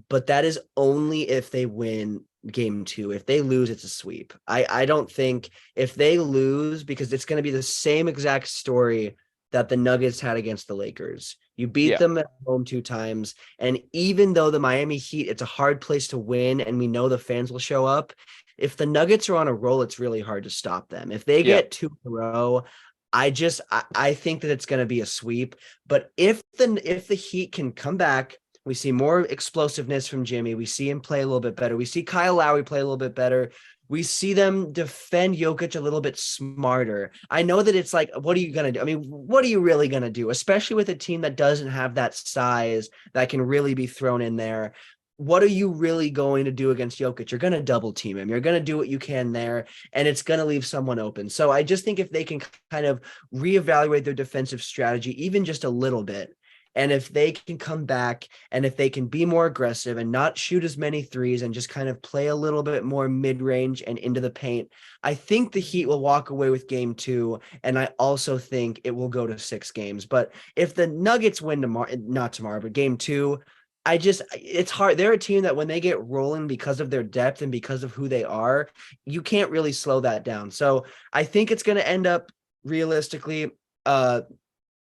But that is only if they win game 2. If they lose, it's a sweep. I don't think if they lose, because it's going to be the same exact story that the Nuggets had against the Lakers. You beat them at home 2 times. And even though the Miami Heat, it's a hard place to win, and we know the fans will show up, if the Nuggets are on a roll, it's really hard to stop them. If they get 2 in a row, I think that it's going to be a sweep. But if the Heat can come back, we see more explosiveness from Jimmy. We see him play a little bit better. We see Kyle Lowry play a little bit better. We see them defend Jokic a little bit smarter. I know that it's like, what are you going to do? I mean, what are you really going to do? Especially with a team that doesn't have that size that can really be thrown in there. What are you really going to do against Jokic? You're going to double team him. You're going to do what you can there, and it's going to leave someone open. So I just think if they can kind of reevaluate their defensive strategy, even just a little bit, and if they can come back and if they can be more aggressive and not shoot as many threes and just kind of play a little bit more mid-range and into the paint, I think the Heat will walk away with game 2. And I also think it will go to 6 games. But if the Nuggets win tomorrow, not tomorrow, but game 2, it's hard. They're a team that when they get rolling because of their depth and because of who they are, you can't really slow that down. So I think it's going to end up realistically,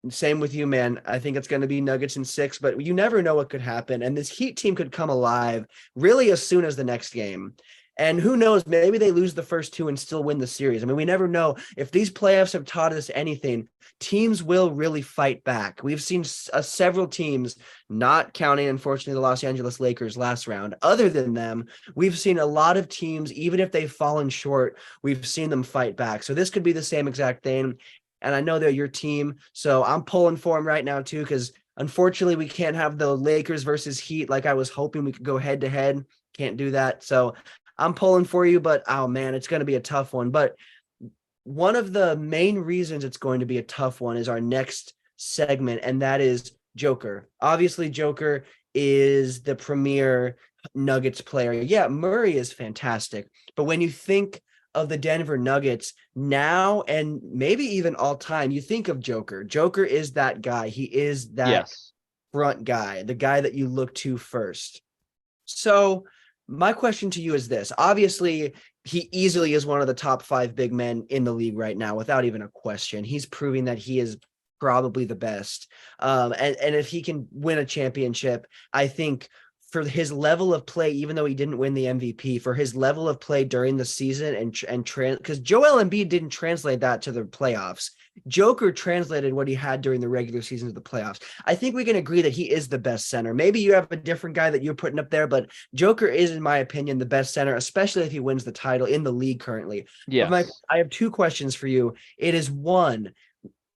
same with you, man. I think it's going to be Nuggets in 6, but you never know what could happen. And this Heat team could come alive really as soon as the next game. And who knows, maybe they lose the first 2 and still win the series. I mean, we never know. If these playoffs have taught us anything, teams will really fight back. We've seen several teams, not counting, unfortunately, the Los Angeles Lakers last round. Other than them, we've seen a lot of teams, even if they've fallen short, we've seen them fight back. So this could be the same exact thing. And I know they're your team, so I'm pulling for them right now too, because unfortunately we can't have the Lakers versus Heat like I was hoping we could go head to head. Can't do that. So I'm pulling for you, but oh man, it's going to be a tough one. But one of the main reasons it's going to be a tough one is our next segment, and that is Joker. Obviously, Joker is the premier Nuggets player. Yeah, Murray is fantastic, but when you think of the Denver Nuggets now and maybe even all time, you think of Joker. Joker is that guy. He is that front guy, the guy that you look to first. So my question to you is this. Obviously, he easily is one of the top 5 big men in the league right now, without even a question. He's proving that he is probably the best. And if he can win a championship, I think for his level of play, even though he didn't win the MVP, for his level of play during the season because Joel Embiid didn't translate that to the playoffs. Joker translated what he had during the regular season to the playoffs. I think we can agree that he is the best center. Maybe you have a different guy that you're putting up there, but Joker is, in my opinion, the best center, especially if he wins the title in the league currently. Yes. I have 2 questions for you. It is one,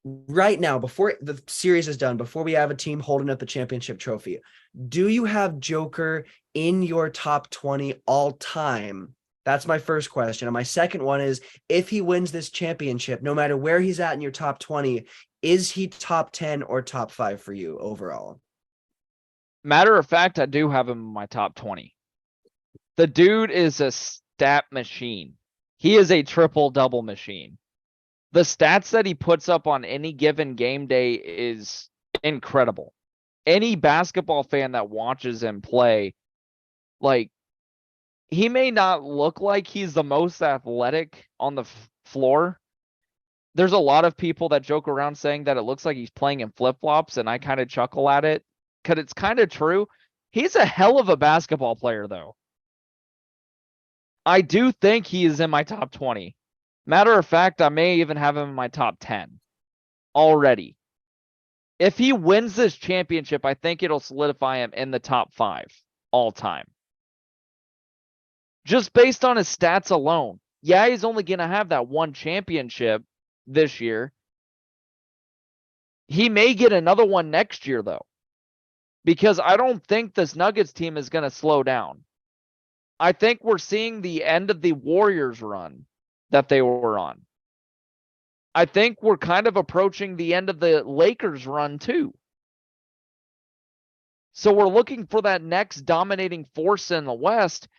right now, before the series is done, before we have a team holding up the championship trophy, do you have Joker in your top 20 all time? That's my first question. And my second one is, if he wins this championship, no matter where he's at in your top 20, is he top 10 or top 5 for you overall? Matter of fact, I do have him in my top 20. The dude is a stat machine. He is a triple-double machine. The stats that he puts up on any given game day is incredible. Any basketball fan that watches him play, like, he may not look like he's the most athletic on the floor. There's a lot of people that joke around saying that it looks like he's playing in flip-flops, and I kind of chuckle at it because it's kind of true. He's a hell of a basketball player, though. I do think he is in my top 20. Matter of fact, I may even have him in my top 10 already. If he wins this championship, I think it'll solidify him in the top 5 all time. Just based on his stats alone. Yeah, he's only going to have that one championship this year. He may get another one next year, though. because I don't think this Nuggets team is going to slow down. I think we're seeing the end of the Warriors run that they were on. I think we're kind of approaching the end of the Lakers run too. So we're looking for that next dominating force in the West.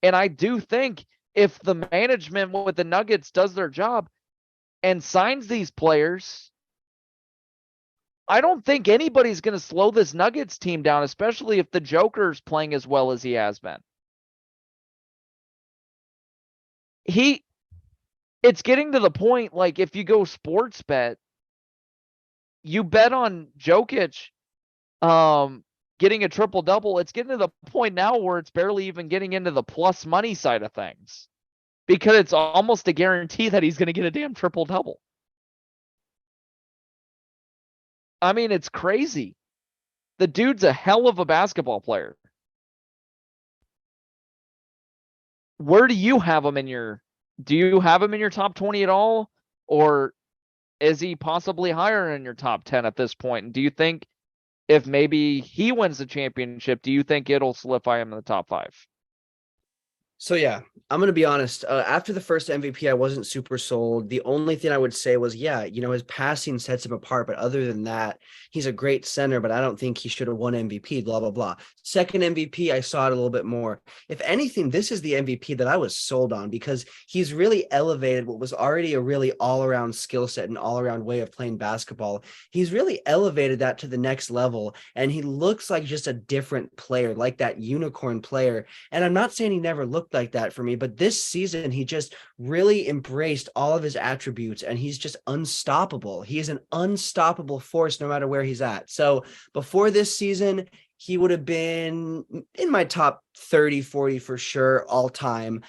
And I do think if the management with the Nuggets does their job and signs these players, I don't think anybody's going to slow this Nuggets team down, especially if the Joker's playing as well as he has been. It's getting to the point, like, if you go sports bet, you bet on Jokic getting a triple double. It's getting to the point now where it's barely even getting into the plus money side of things, because it's almost a guarantee that he's going to get a damn triple double. I mean, it's crazy. The dude's a hell of a basketball player. Where do you have him in your top 20 at all? Or is he possibly higher in your top 10 at this point? And do you think if maybe he wins the championship, do you think it'll solidify him in the top 5? So yeah, I'm going to be honest. After the first MVP, I wasn't super sold. The only thing I would say was, yeah, his passing sets him apart. But other than that, he's a great center, but I don't think he should have won MVP, blah, blah, blah. Second MVP, I saw it a little bit more. If anything, this is the MVP that I was sold on, because he's really elevated what was already a really all-around skill set and all-around way of playing basketball. He's really elevated that to the next level, and he looks like just a different player, like that unicorn player. And I'm not saying he never looked like that for me, but this season he just really embraced all of his attributes, and he's just unstoppable. He is an unstoppable force no matter where he's at. So before this season, he would have been in my top 30, 40 for sure all time.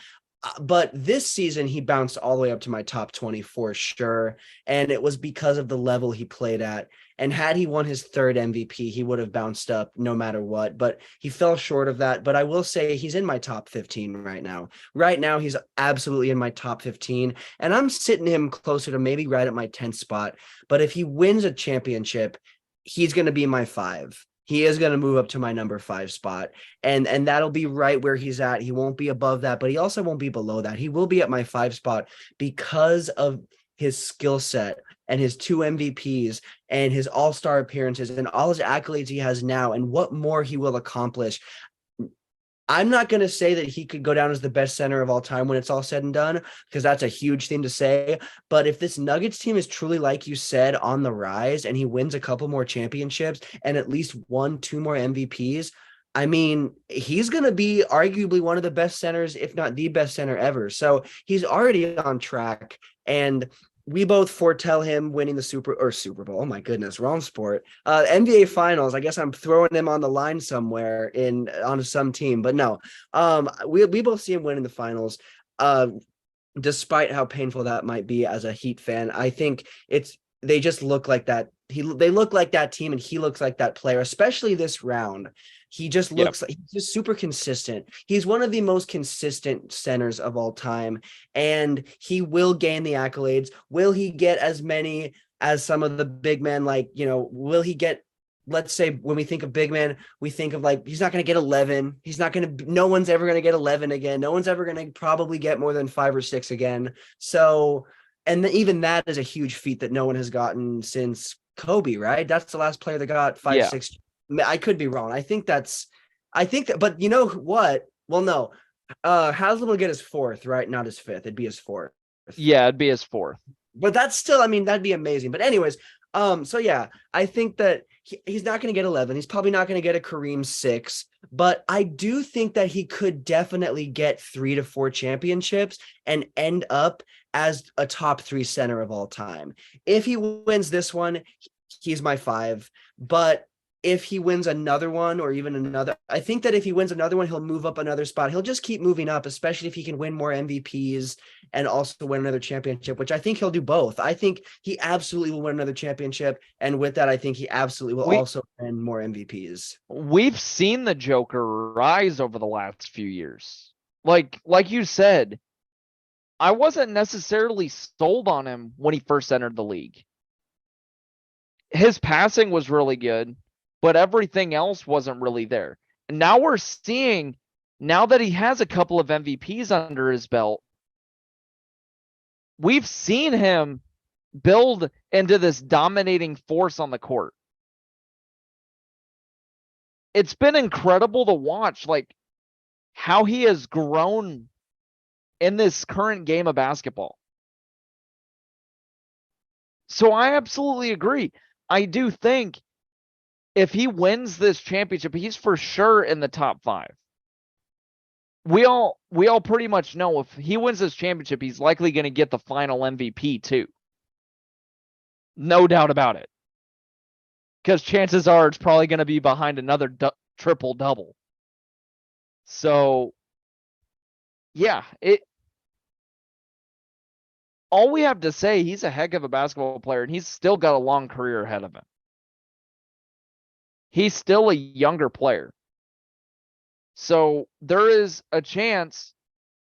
But this season, he bounced all the way up to my top 20 for sure. And it was because of the level he played at. And had he won his third MVP, he would have bounced up no matter what. But he fell short of that. But I will say he's in my top 15 right now. Right now, he's absolutely in my top 15. And I'm sitting him closer to maybe right at my 10th spot. But if he wins a championship, he's going to be my 5. He is going to move up to my number 5 spot, and that'll be right where he's at. He won't be above that, but he also won't be below that. He will be at my 5 spot because of his skill set and his 2 MVPs and his all-star appearances and all his accolades he has now and what more he will accomplish. I'm not going to say that he could go down as the best center of all time when it's all said and done, because that's a huge thing to say. But if this Nuggets team is truly, like you said, on the rise, and he wins a couple more championships and at least 1-2 more MVPs, I mean, he's going to be arguably one of the best centers, if not the best center ever. So he's already on track. And we both foretell him winning the Super Bowl. Oh my goodness, wrong sport. NBA Finals. I guess I'm throwing him on the line somewhere on some team, but no. We both see him winning the finals. Despite how painful that might be as a Heat fan, I think they just look like that. They look like that team, and he looks like that player, especially this round. He just looks like he's just super consistent. He's one of the most consistent centers of all time, and he will gain the accolades. Will he get as many as some of the big men? Will he get, let's say, when we think of big men, we think of he's not going to get 11. No one's ever going to get 11 again. No one's ever going to probably get more than 5 or 6 again. So, and even that is a huge feat that no one has gotten since Kobe, right? That's the last player that got 5, 6. I could be wrong. I think that, but you know what? Well, no. Haslam will get his 4th, right? Not his 5th. It'd be his 4th. Yeah, it'd be his 4th. But that's still, I mean, that'd be amazing. But anyways, so yeah, I think that he's not going to get 11. He's probably not going to get a Kareem 6, but I do think that he could definitely get 3 to 4 championships and end up as a top 3 center of all time. If he wins this one, he's my 5, but if he wins another one, or even another, I think that if he wins another one, he'll move up another spot. He'll just keep moving up, especially if he can win more MVPs and also win another championship, which I think he'll do both. I think he absolutely will win another championship. And with that, I think he absolutely will also win more MVPs. We've seen the Joker rise over the last few years. Like you said, I wasn't necessarily sold on him when he first entered the league. His passing was really good. but everything else wasn't really there. And now we're seeing, now that he has a couple of MVPs under his belt, we've seen him build into this dominating force on the court. It's been incredible to watch, like, how he has grown in this current game of basketball. So I absolutely agree. I do think if he wins this championship, he's for sure in the top 5. We all pretty much know if he wins this championship, he's likely going to get the final MVP too. No doubt about it. Because chances are it's probably going to be behind another triple double. So, yeah, all we have to say, he's a heck of a basketball player, and he's still got a long career ahead of him. He's still a younger player. So there is a chance,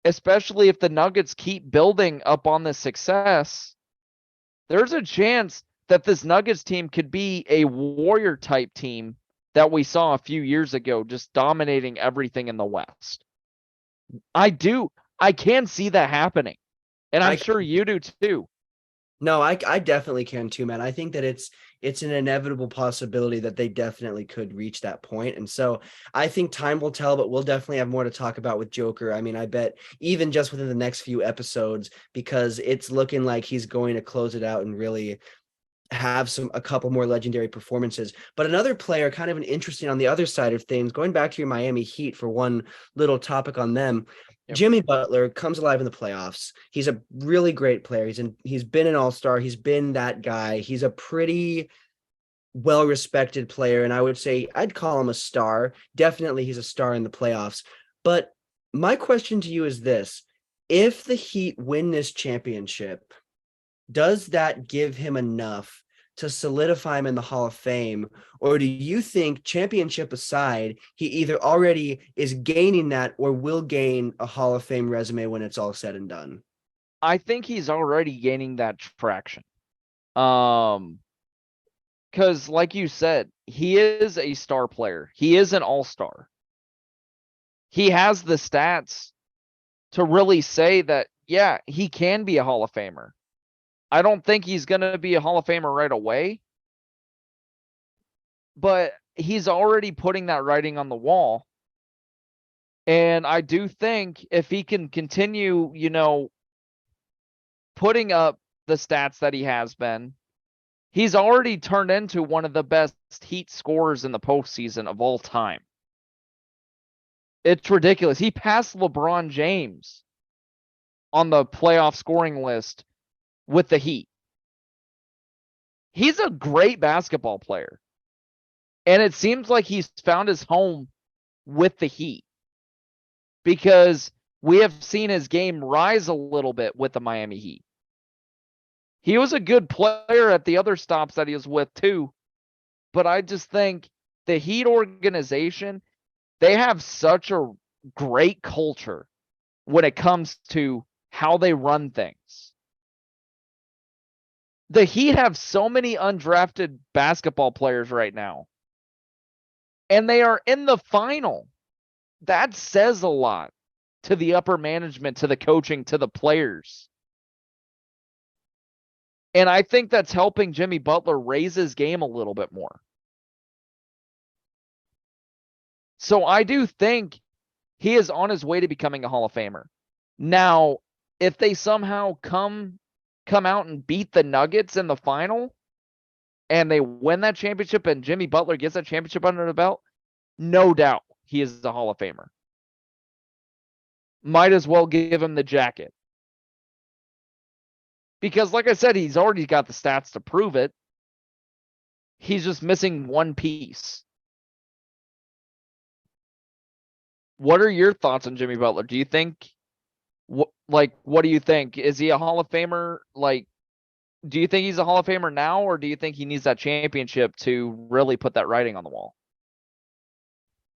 especially if the Nuggets keep building up on this success, there's a chance that this Nuggets team could be a Warrior type team that we saw a few years ago, just dominating everything in the West. I can see that happening. And I'm sure you do too. No, I definitely can too, man. I think that it's an inevitable possibility that they definitely could reach that point. And so I think time will tell, but we'll definitely have more to talk about with Joker. I mean, I bet even just within the next few episodes, because it's looking like he's going to close it out and really have a couple more legendary performances. But another player, kind of an interesting on the other side of things, going back to your Miami Heat for one little topic on them. Yep. Jimmy Butler comes alive in the playoffs. He's a really great player. He's been an all-star. He's been that guy. He's a pretty well-respected player, and I would say I'd call him a star. Definitely he's a star in the playoffs. But my question to you is this: if the Heat win this championship, does that give him enough to solidify him in the Hall of Fame? Or do you think, championship aside, he either already is gaining that or will gain a Hall of Fame resume when it's all said and done? I think he's already gaining that traction. Because like you said, he is a star player. He is an all-star. He has the stats to really say that, yeah, he can be a Hall of Famer. I don't think he's going to be a Hall of Famer right away, but he's already putting that writing on the wall. And I do think if he can continue, putting up the stats that he has been, he's already turned into one of the best Heat scorers in the postseason of all time. It's ridiculous. He passed LeBron James on the playoff scoring list with the Heat. He's a great basketball player. And it seems like he's found his home with the Heat, because we have seen his game rise a little bit with the Miami Heat. He was a good player at the other stops that he was with too. But I just think the Heat organization, they have such a great culture when it comes to how they run things. The Heat have so many undrafted basketball players right now, and they are in the final. That says a lot to the upper management, to the coaching, to the players. And I think that's helping Jimmy Butler raise his game a little bit more. So I do think he is on his way to becoming a Hall of Famer. Now, if they somehow come out and beat the Nuggets in the final and they win that championship and Jimmy Butler gets that championship under the belt, no doubt he is a Hall of Famer. Might as well give him the jacket. Because like I said, he's already got the stats to prove it. He's just missing one piece. What are your thoughts on Jimmy Butler? Do you think, what do you think? Is he a Hall of Famer? Do you think he's a Hall of Famer now, or do you think he needs that championship to really put that writing on the wall?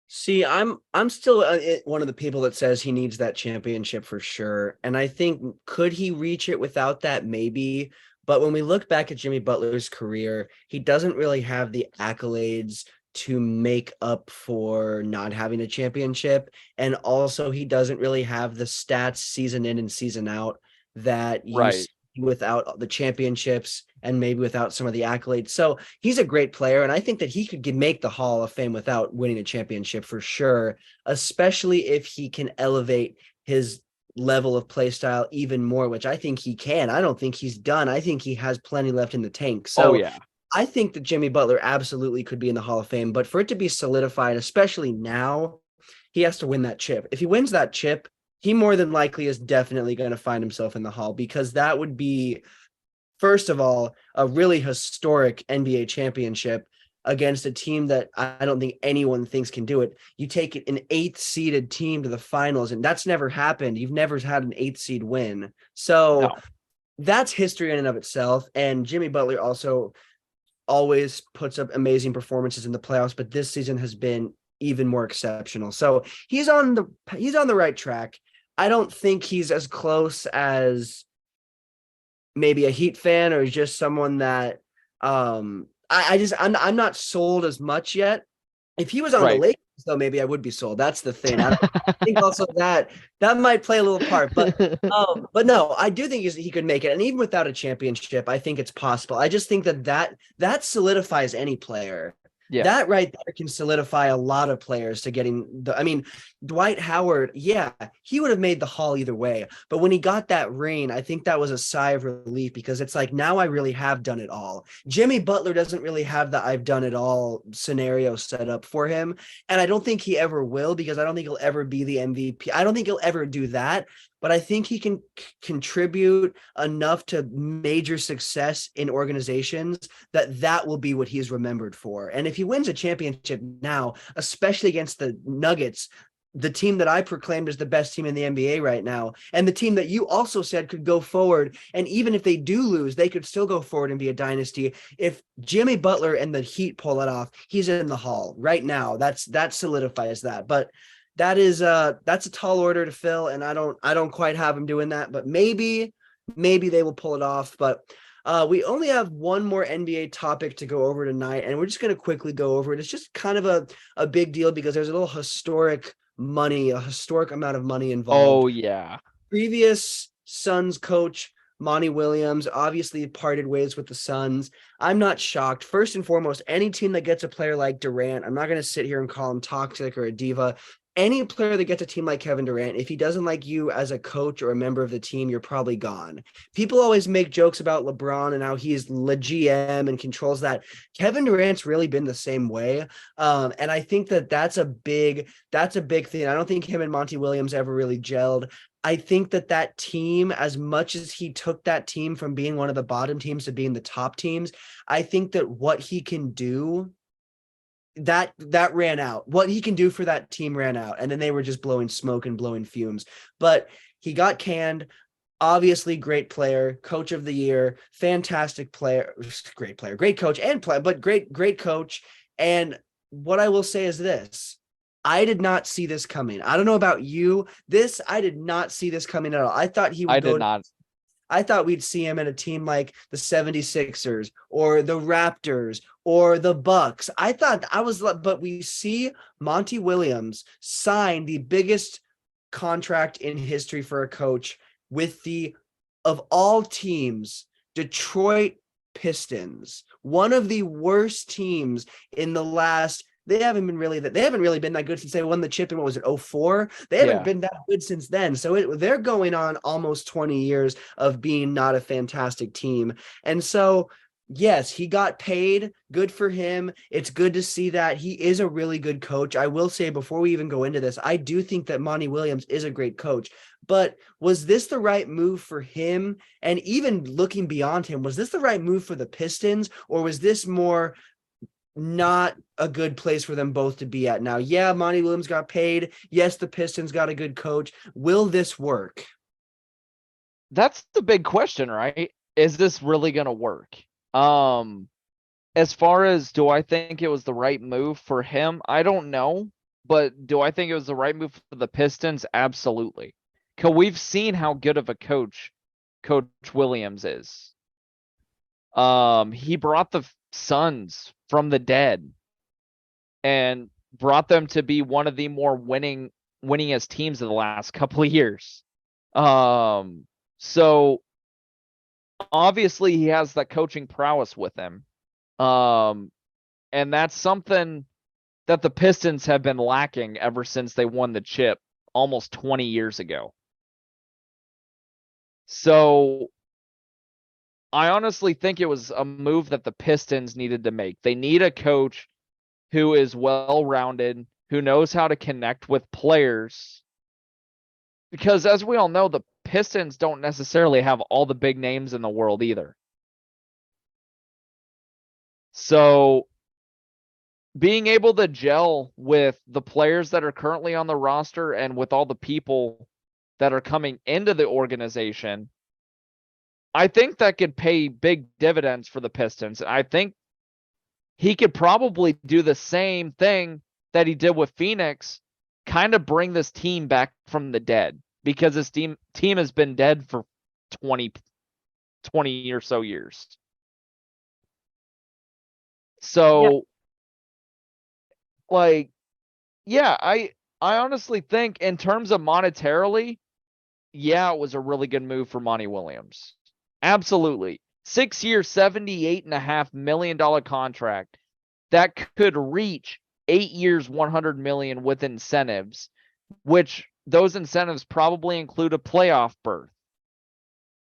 See, I'm still one of the people that says he needs that championship for sure. And I think, could he reach it without that? Maybe. But when we look back at Jimmy Butler's career, he doesn't really have the accolades to make up for not having a championship. And also, he doesn't really have the stats season in and season out that you Right. see without the championships and maybe without some of the accolades. So he's a great player. And I think that he could make the Hall of Fame without winning a championship for sure, especially if he can elevate his level of play style even more, which I think he can. I don't think he's done. I think he has plenty left in the tank. Oh So yeah. I think that Jimmy Butler absolutely could be in the Hall of Fame, but for it to be solidified, especially now, he has to win that chip. If he wins that chip, he more than likely is definitely going to find himself in the Hall, because that would be, first of all, a really historic NBA championship against a team that I don't think anyone thinks can do it. You take an 8th seeded team to the finals, and that's never happened. You've never had an 8th seed win. So No. that's history in and of itself. And Jimmy Butler also always puts up amazing performances in the playoffs, but this season has been even more exceptional. So he's on the right track. I don't think he's as close as maybe a Heat fan or just someone that I'm not sold as much yet. If he was on the Right. Lakers, though, maybe I would be sold. That's the thing. I think also that might play a little part, but no, I do think he could make it, and even without a championship, I think it's possible. I just think that solidifies any player. Yeah. That right there can solidify a lot of players to getting the. I mean, Dwight Howard, yeah, he would have made the Hall either way. But when he got that ring, I think that was a sigh of relief, because it's like, now I really have done it all. Jimmy Butler doesn't really have the I've done it all scenario set up for him. And I don't think he ever will, because I don't think he'll ever be the MVP. I don't think he'll ever do that. But I think he can contribute enough to major success in organizations that will be what he's remembered for. And if he wins a championship now, especially against the Nuggets, the team that I proclaimed as the best team in the NBA right now, and the team that you also said could go forward, and even if they do lose, they could still go forward and be a dynasty. If Jimmy Butler and the Heat pull it off, he's in the Hall right now. That solidifies that. But that's a tall order to fill, and I don't quite have him doing that, but maybe they will pull it off. But we only have one more NBA topic to go over tonight, and we're just going to quickly go over it. It's just kind of a big deal because there's a historic amount of money involved. Oh yeah. Previous Suns coach Monty Williams obviously parted ways with the Suns. I'm not shocked. First and foremost, any team that gets a player like Durant, I'm not going to sit here and call him toxic or a diva. Any player that gets a team like Kevin Durant, if he doesn't like you as a coach or a member of the team, you're probably gone. People always make jokes about LeBron and how he's the GM and controls that. Kevin Durant's really been the same way. And I think that's a big thing. I don't think him and Monty Williams ever really gelled. I think that team, as much as he took that team from being one of the bottom teams to being the top teams, I think that what he can do, that ran out. What he can do for that team ran out, and then they were just blowing smoke and blowing fumes. But he got canned. Obviously, great player, coach of the year, fantastic player, great coach and play, but great coach. And what I will say is this: I did not see this coming. I don't know about you. I did not see this coming at all. I thought he would I go did not. I thought we'd see him in a team like the 76ers or the Raptors or the Bucks. But we see Monty Williams sign the biggest contract in history for a coach with of all teams, Detroit Pistons, one of the worst teams in the last. They haven't really been that good since they won the chip in, what was it, 04? They haven't been that good since then. So they're going on almost 20 years of being not a fantastic team. And so, yes, he got paid. Good for him. It's good to see that. He is a really good coach. I will say, before we even go into this, I do think that Monty Williams is a great coach. But was this the right move for him? And even looking beyond him, was this the right move for the Pistons? Or was this more not a good place for them both to be at now? Yeah, Monty Williams got paid. Yes, the Pistons got a good coach. Will this work? That's the big question, right? Is this really going to work? As far as, do I think it was the right move for him? I don't know, but do I think it was the right move for the Pistons? Absolutely. Cause we've seen how good of a coach Coach Williams is. He brought the Suns from the dead. and brought them to be one of the more winningest teams of the last couple of years. So obviously he has that coaching prowess with him. And that's something that the Pistons have been lacking ever since they won the chip almost 20 years ago. So I honestly think it was a move that the Pistons needed to make. They need a coach who is well-rounded, who knows how to connect with players. Because as we all know, the Pistons don't necessarily have all the big names in the world either. So being able to gel with the players that are currently on the roster and with all the people that are coming into the organization, I think that could pay big dividends for the Pistons. I think he could probably do the same thing that he did with Phoenix, kind of bring this team back from the dead, because this team has been dead for 20 or so years. So like, yeah, I honestly think in terms of monetarily, yeah, it was a really good move for Monty Williams. Absolutely. 6 years, $78.5 million contract that could reach 8 years, 100 million with incentives, which those incentives probably include a playoff berth,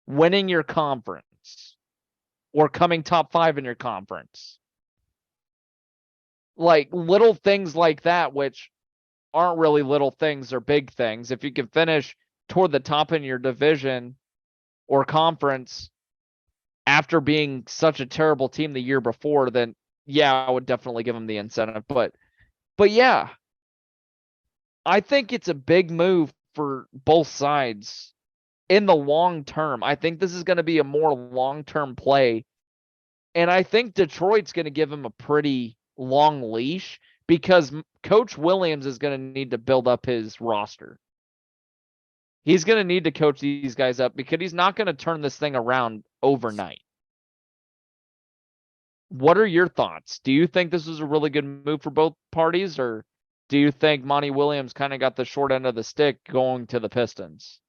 winning your conference, or coming top 5 in your conference. Like little things like that, which aren't really little things or big things. If you can finish toward the top in your division or conference after being such a terrible team the year before, then yeah, I would definitely give them the incentive. But yeah, I think it's a big move for both sides in the long term. I think this is going to be a more long-term play. And I think Detroit's going to give him a pretty long leash, because Coach Williams is going to need to build up his roster. He's going to need to coach these guys up, because he's not going to turn this thing around overnight. What are your thoughts? Do you think this was a really good move for both parties, or do you think Monty Williams kind of got the short end of the stick going to the Pistons?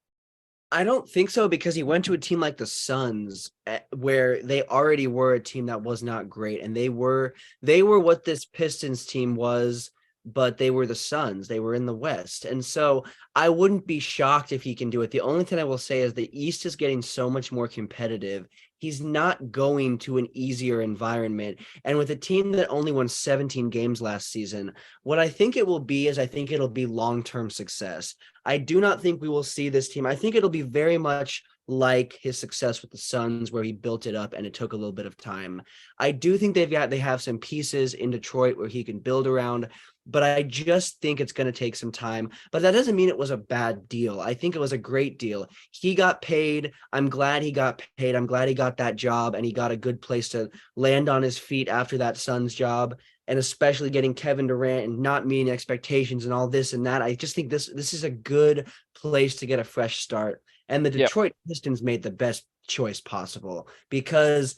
I don't think so, because he went to a team like the Suns, where they already were a team that was not great, and they were what this Pistons team was, but they were the Suns. They were in the West. And so I wouldn't be shocked if he can do it. The only thing I will say is the East is getting so much more competitive. He's not going to an easier environment. And with a team that only won 17 games last season, what I think it will be is I think it'll be long-term success. I do not think we will see this team. I think it'll be very much like his success with the Suns, where he built it up and it took a little bit of time. I do think they have some pieces in Detroit where he can build around, but I just think it's going to take some time. But that doesn't mean it was a bad deal. I think it was a great deal. He got paid. I'm glad he got paid. I'm glad he got that job, and he got a good place to land on his feet after that Suns job. And especially getting Kevin Durant and not meeting expectations and all this and that. I just think this is a good place to get a fresh start. And the Detroit Pistons made the best choice possible, because,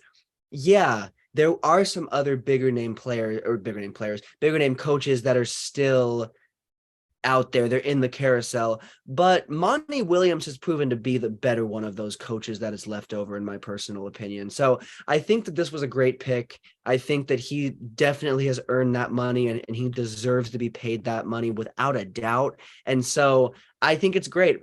yeah, there are some other bigger name coaches that are still out there. They're in the carousel, but Monty Williams has proven to be the better one of those coaches that is left over, in my personal opinion. So I think that this was a great pick. I think that he definitely has earned that money, and he deserves to be paid that money without a doubt. And so I think it's great.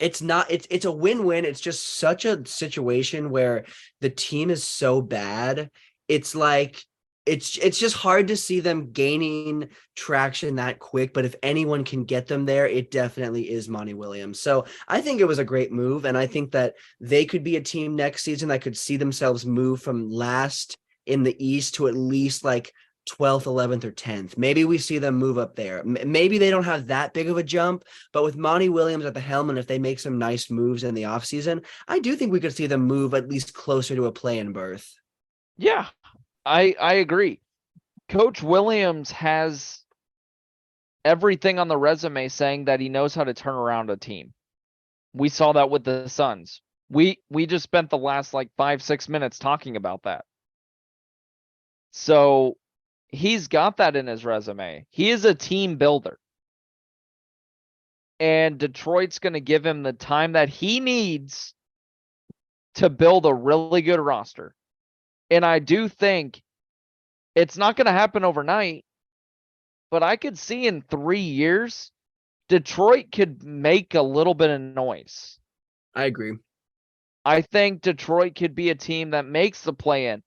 It's a win-win. It's just such a situation where the team is so bad. It's like, it's just hard to see them gaining traction that quick. But if anyone can get them there, it definitely is Monty Williams. So I think it was a great move. And I think that they could be a team next season that could see themselves move from last in the East to at least like 12th, 11th, or 10th. Maybe we see them move up there. Maybe they don't have that big of a jump, but with Monty Williams at the helm, and if they make some nice moves in the offseason, I do think we could see them move at least closer to a play-in berth. Yeah, I agree. Coach Williams has everything on the resume saying that he knows how to turn around a team. We saw that with the Suns. We just spent the last like 5-6 minutes talking about that. So he's got that in his resume. He is a team builder. And Detroit's going to give him the time that he needs to build a really good roster. And I do think it's not going to happen overnight, but I could see in 3 years, Detroit could make a little bit of noise. I agree. I think Detroit could be a team that makes the play-in.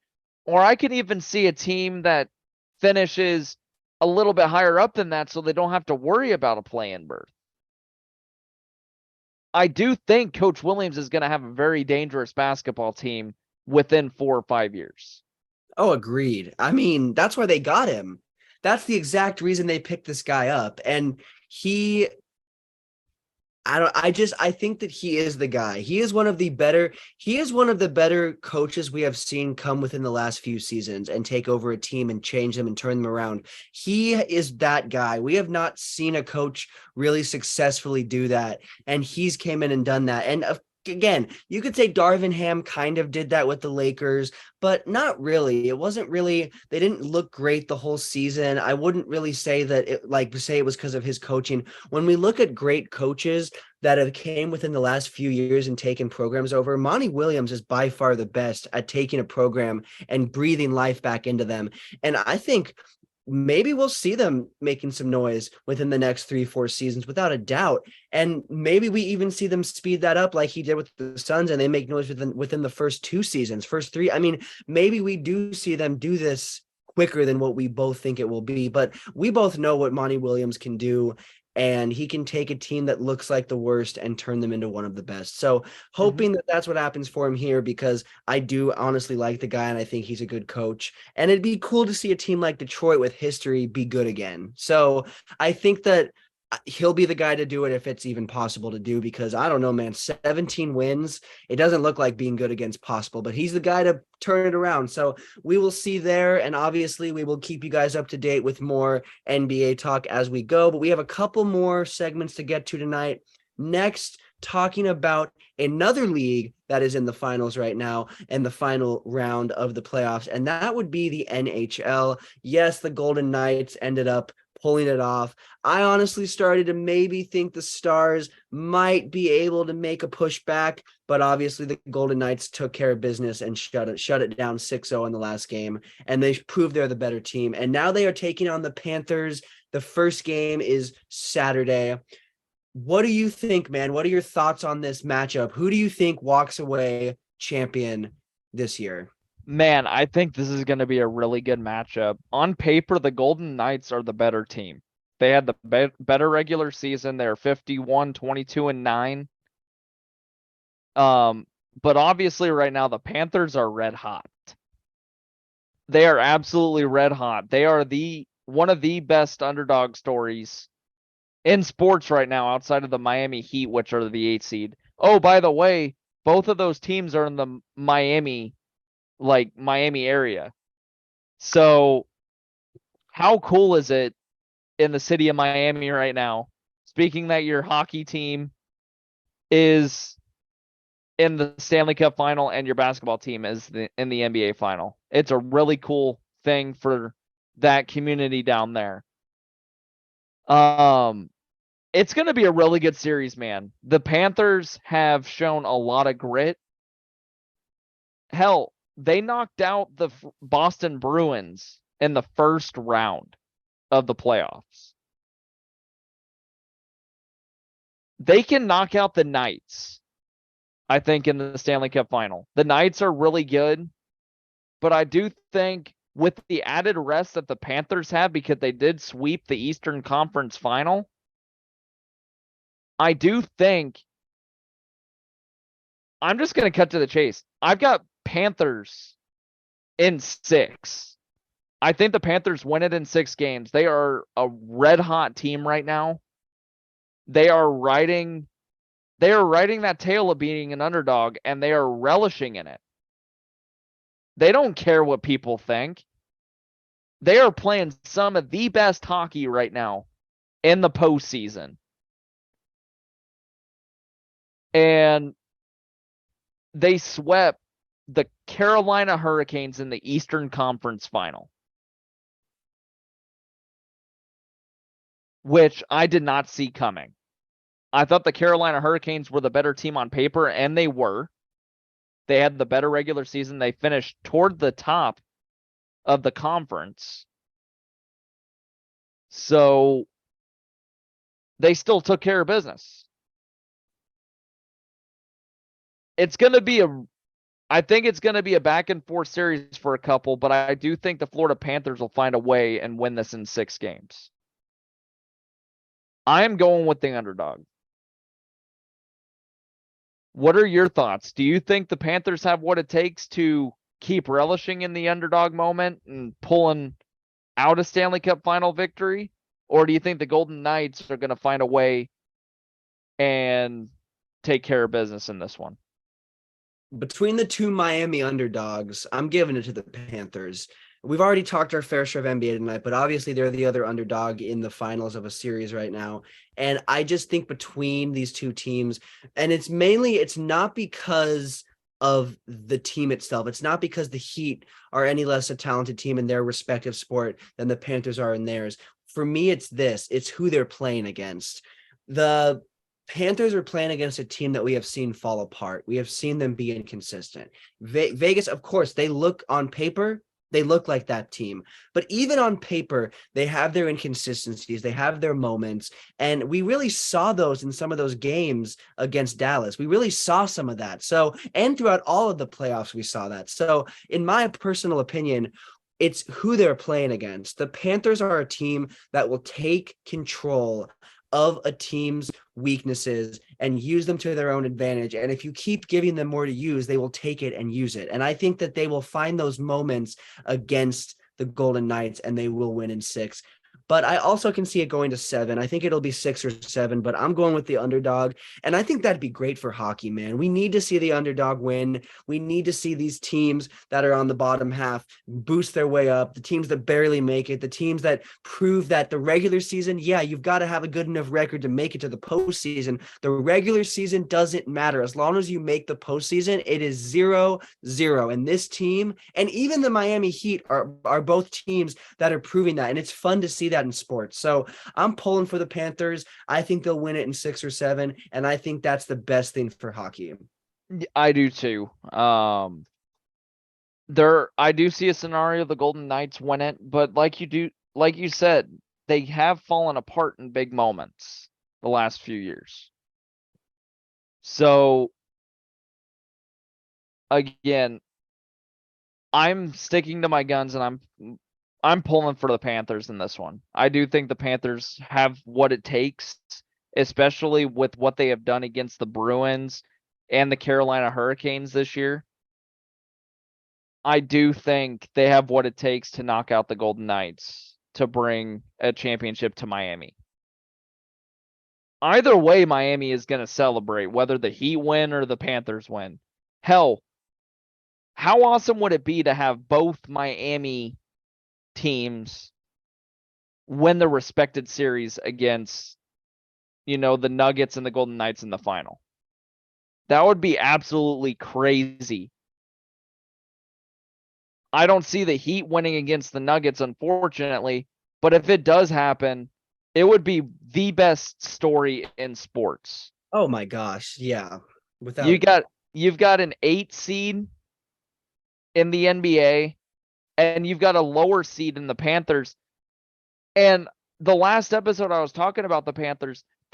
Or I could even see a team that finishes a little bit higher up than that so they don't have to worry about a play-in berth. I do think Coach Williams is going to have a very dangerous basketball team within 4 or 5 years. Oh, agreed. I mean, that's why they got him. That's the exact reason they picked this guy up. And I think that he is the guy. He is one of the better coaches we have seen come within the last few seasons and take over a team and change them and turn them around. He is that guy. We have not seen a coach really successfully do that. And he's came in and done that. And again, you could say Darvin Ham kind of did that with the Lakers, but not really. It wasn't really, they didn't look great the whole season. I wouldn't really say that it was because of his coaching. When we look at great coaches that have came within the last few years and taken programs over, Monty Williams is by far the best at taking a program and breathing life back into them. And I think maybe we'll see them making some noise within the next 3-4 seasons, without a doubt. And maybe we even see them speed that up like he did with the Suns, and they make noise within the first 2 seasons, first 3. I mean, maybe we do see them do this quicker than what we both think it will be, but we both know what Monty Williams can do. And he can take a team that looks like the worst and turn them into one of the best. So hoping that that's what happens for him here, because I do honestly like the guy and I think he's a good coach. And it'd be cool to see a team like Detroit with history be good again. So I think that he'll be the guy to do it if it's even possible to do, because I don't know, man, 17 wins. It doesn't look like being good against possible, but he's the guy to turn it around. So we will see there. And obviously we will keep you guys up to date with more NBA talk as we go, but we have a couple more segments to get to tonight. Next, talking about another league that is in the finals right now and the final round of the playoffs, and that would be the NHL. Yes, the Golden Knights ended up pulling it off. I honestly started to maybe think the Stars might be able to make a push back, but obviously the Golden Knights took care of business and shut it down 6-0 in the last game, and they proved they're the better team. And now they are taking on the Panthers. The first game is Saturday. What do you think, man? What are your thoughts on this matchup? Who do you think walks away champion this year? Man, I think this is going to be a really good matchup. On paper, the Golden Knights are the better team. They had the better regular season. They're 51, 22, and 9. But obviously right now the Panthers are red hot. They are absolutely red hot. They are one of the best underdog stories in sports right now, outside of the Miami Heat, which are the 8th seed. Oh, by the way, both of those teams are in the Miami area. So how cool is it in the city of Miami right now? Speaking that your hockey team is in the Stanley Cup final and your basketball team is in the NBA final. It's a really cool thing for that community down there. It's going to be a really good series, man. The Panthers have shown a lot of grit. Hell, they knocked out the Boston Bruins in the first round of the playoffs. They can knock out the Knights, I think, in the Stanley Cup final. The Knights are really good, but I do think with the added rest that the Panthers have, because they did sweep the Eastern Conference final, I do think, I'm just going to cut to the chase. I've got Panthers in 6. I think the Panthers win it in 6 games. They are a red hot team right now. They are riding that tail of being an underdog, and they are relishing in it. They don't care what people think. They are playing some of the best hockey right now in the postseason. And they swept the Carolina Hurricanes in the Eastern Conference final. which I did not see coming. I thought the Carolina Hurricanes were the better team on paper, and they were. They had the better regular season. They finished toward the top of the conference. So they still took care of business. It's going to be I think it's going to be a back and forth series for a couple, but I do think the Florida Panthers will find a way and win this in 6 games. I am going with the underdog. What are your thoughts? Do you think the Panthers have what it takes to keep relishing in the underdog moment and pulling out a Stanley Cup final victory? Or do you think the Golden Knights are going to find a way and take care of business in this one? Between the two Miami underdogs, I'm giving it to the Panthers. We've already talked our fair share of NBA tonight, but obviously they're the other underdog in the finals of a series right now. And I just think between these two teams, and it's not because of the team itself. It's not because the Heat are any less a talented team in their respective sport than the Panthers are in theirs. For me, it's who they're playing against. The Panthers are playing against a team that we have seen fall apart. We have seen them be inconsistent. Vegas, of course, they look on paper, they look like that team. But even on paper, they have their inconsistencies, they have their moments. And we really saw those in some of those games against Dallas. We really saw some of that. So, and throughout all of the playoffs, we saw that. So, in my personal opinion, it's who they're playing against. The Panthers are a team that will take control of a team's weaknesses and use them to their own advantage. And if you keep giving them more to use, they will take it and use it. And I think that they will find those moments against the Golden Knights and they will win in 6. But I also can see it going to 7. I think it'll be 6 or 7, but I'm going with the underdog. And I think that'd be great for hockey, man. We need to see the underdog win. We need to see these teams that are on the bottom half boost their way up, the teams that barely make it, the teams that prove that the regular season, yeah, you've got to have a good enough record to make it to the postseason. The regular season doesn't matter. As long as you make the postseason, it is 0-0. And this team, and even the Miami Heat are both teams that are proving that. And it's fun to see that in sports. So I'm pulling for the Panthers. I think they'll win it in 6 or 7. And I think that's the best thing for hockey. I do too. I do see a scenario the Golden Knights win it, but like you said, they have fallen apart in big moments the last few years. So again, I'm sticking to my guns and I'm pulling for the Panthers in this one. I do think the Panthers have what it takes, especially with what they have done against the Bruins and the Carolina Hurricanes this year. I do think they have what it takes to knock out the Golden Knights to bring a championship to Miami. Either way, Miami is going to celebrate, whether the Heat win or the Panthers win. Hell, how awesome would it be to have both Miami teams win the respected series against, the Nuggets and the Golden Knights in the final? That would be absolutely crazy. I don't see the Heat winning against the Nuggets, unfortunately, but if it does happen, it would be the best story in sports. Oh my gosh, yeah. You've got an 8 seed in the NBA, and you've got a lower seed in the Panthers. And the last episode I was talking about the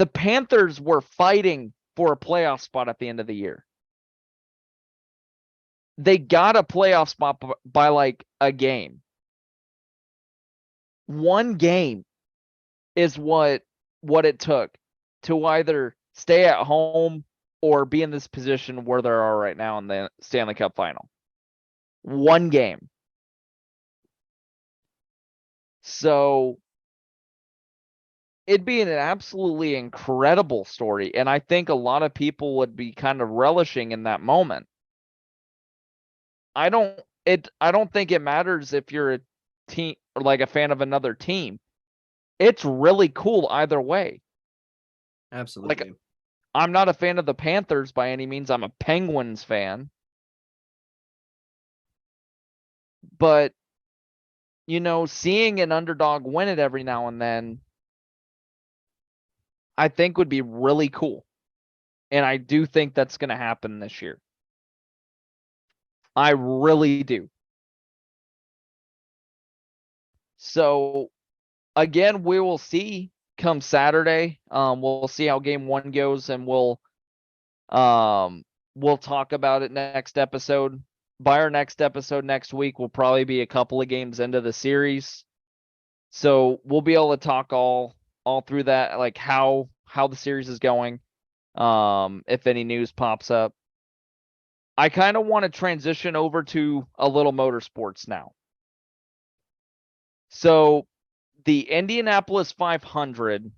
Panthers were fighting for a playoff spot at the end of the year. They got a playoff spot by like a game. One game is what it took to either stay at home or be in this position where they are right now in the Stanley Cup final. One game. So it'd be an absolutely incredible story. And I think a lot of people would be kind of relishing in that moment. I don't think it matters if you're a team or like a fan of another team. It's really cool either way. Absolutely. Like, I'm not a fan of the Panthers by any means. I'm a Penguins fan. But, seeing an underdog win it every now and then I think would be really cool. And I do think that's going to happen this year. I really do. So again, we will see come Saturday. We'll see how game 1 goes, and we'll talk about it next episode. By our next episode next week, we'll probably be a couple of games into the series. So we'll be able to talk all through that, like how the series is going. If any news pops up. I kind of want to transition over to a little motorsports now. So the Indianapolis 500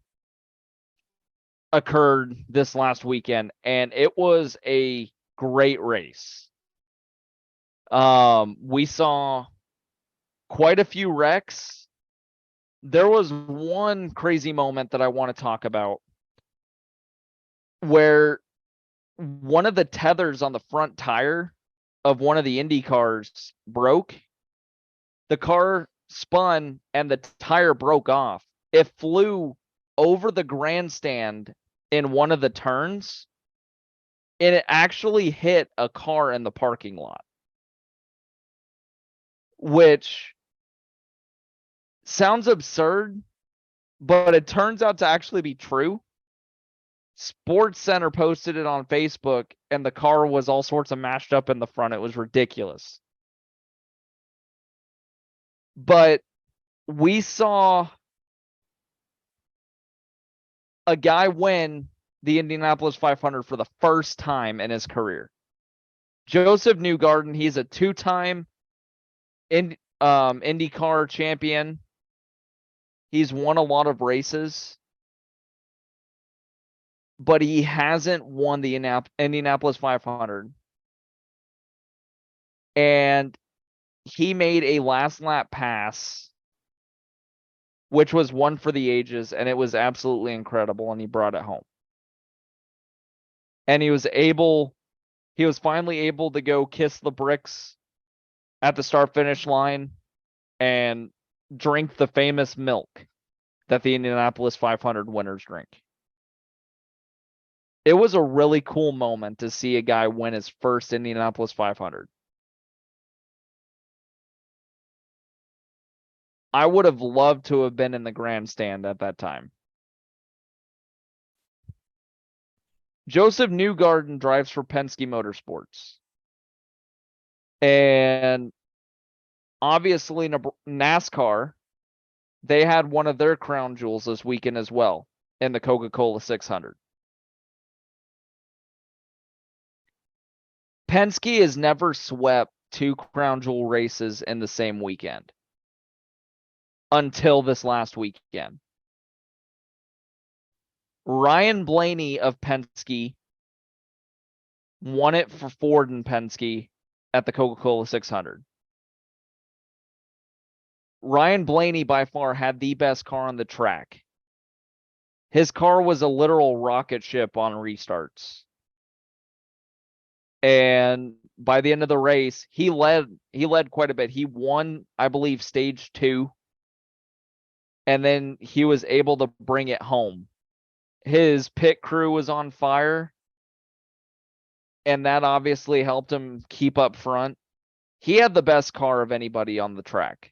occurred this last weekend, and it was a great race. We saw quite a few wrecks. There was one crazy moment that I want to talk about where one of the tethers on the front tire of one of the Indy cars broke. The car spun and the tire broke off. It flew over the grandstand in one of the turns, and it actually hit a car in the parking lot, which sounds absurd, but it turns out to actually be true. Sports Center posted it on Facebook, and the car was all sorts of mashed up in the front. It was ridiculous. But we saw a guy win the Indianapolis 500 for the first time in his career. Joseph Newgarden, he's a 2-time IndyCar champion. He's won a lot of races, but he hasn't won the Indianapolis 500. And he made a last lap pass, which was one for the ages, and it was absolutely incredible, and he brought it home. And he was finally able to go kiss the bricks at the start finish line and drink the famous milk that the Indianapolis 500 winners drink. It was a really cool moment to see a guy win his first Indianapolis 500. I would have loved to have been in the grandstand at that time. Joseph Newgarden drives for Penske Motorsports. And obviously NASCAR, they had one of their crown jewels this weekend as well in the Coca-Cola 600. Penske has never swept 2 crown jewel races in the same weekend until this last weekend. Ryan Blaney of Penske won it for Ford and Penske at the Coca-Cola 600. Ryan Blaney by far had the best car on the track. His car was a literal rocket ship on restarts. And by the end of the race, he led quite a bit. He won, I believe, stage 2. And then he was able to bring it home. His pit crew was on fire, and that obviously helped him keep up front. He had the best car of anybody on the track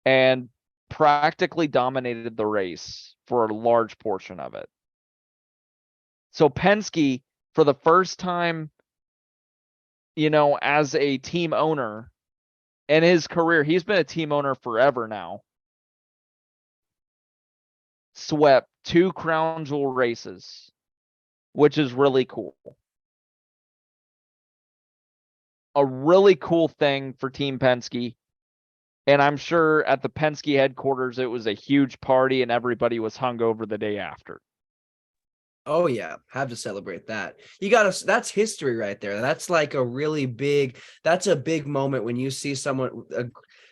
and practically dominated the race for a large portion of it. So Penske, for the first time, as a team owner in his career, he's been a team owner forever now, swept 2 crown jewel races, which is really cool. A really cool thing for Team Penske. And I'm sure at the Penske headquarters, it was a huge party and everybody was hungover the day after. Oh yeah, have to celebrate that. That's history right there. That's like a big moment when you see someone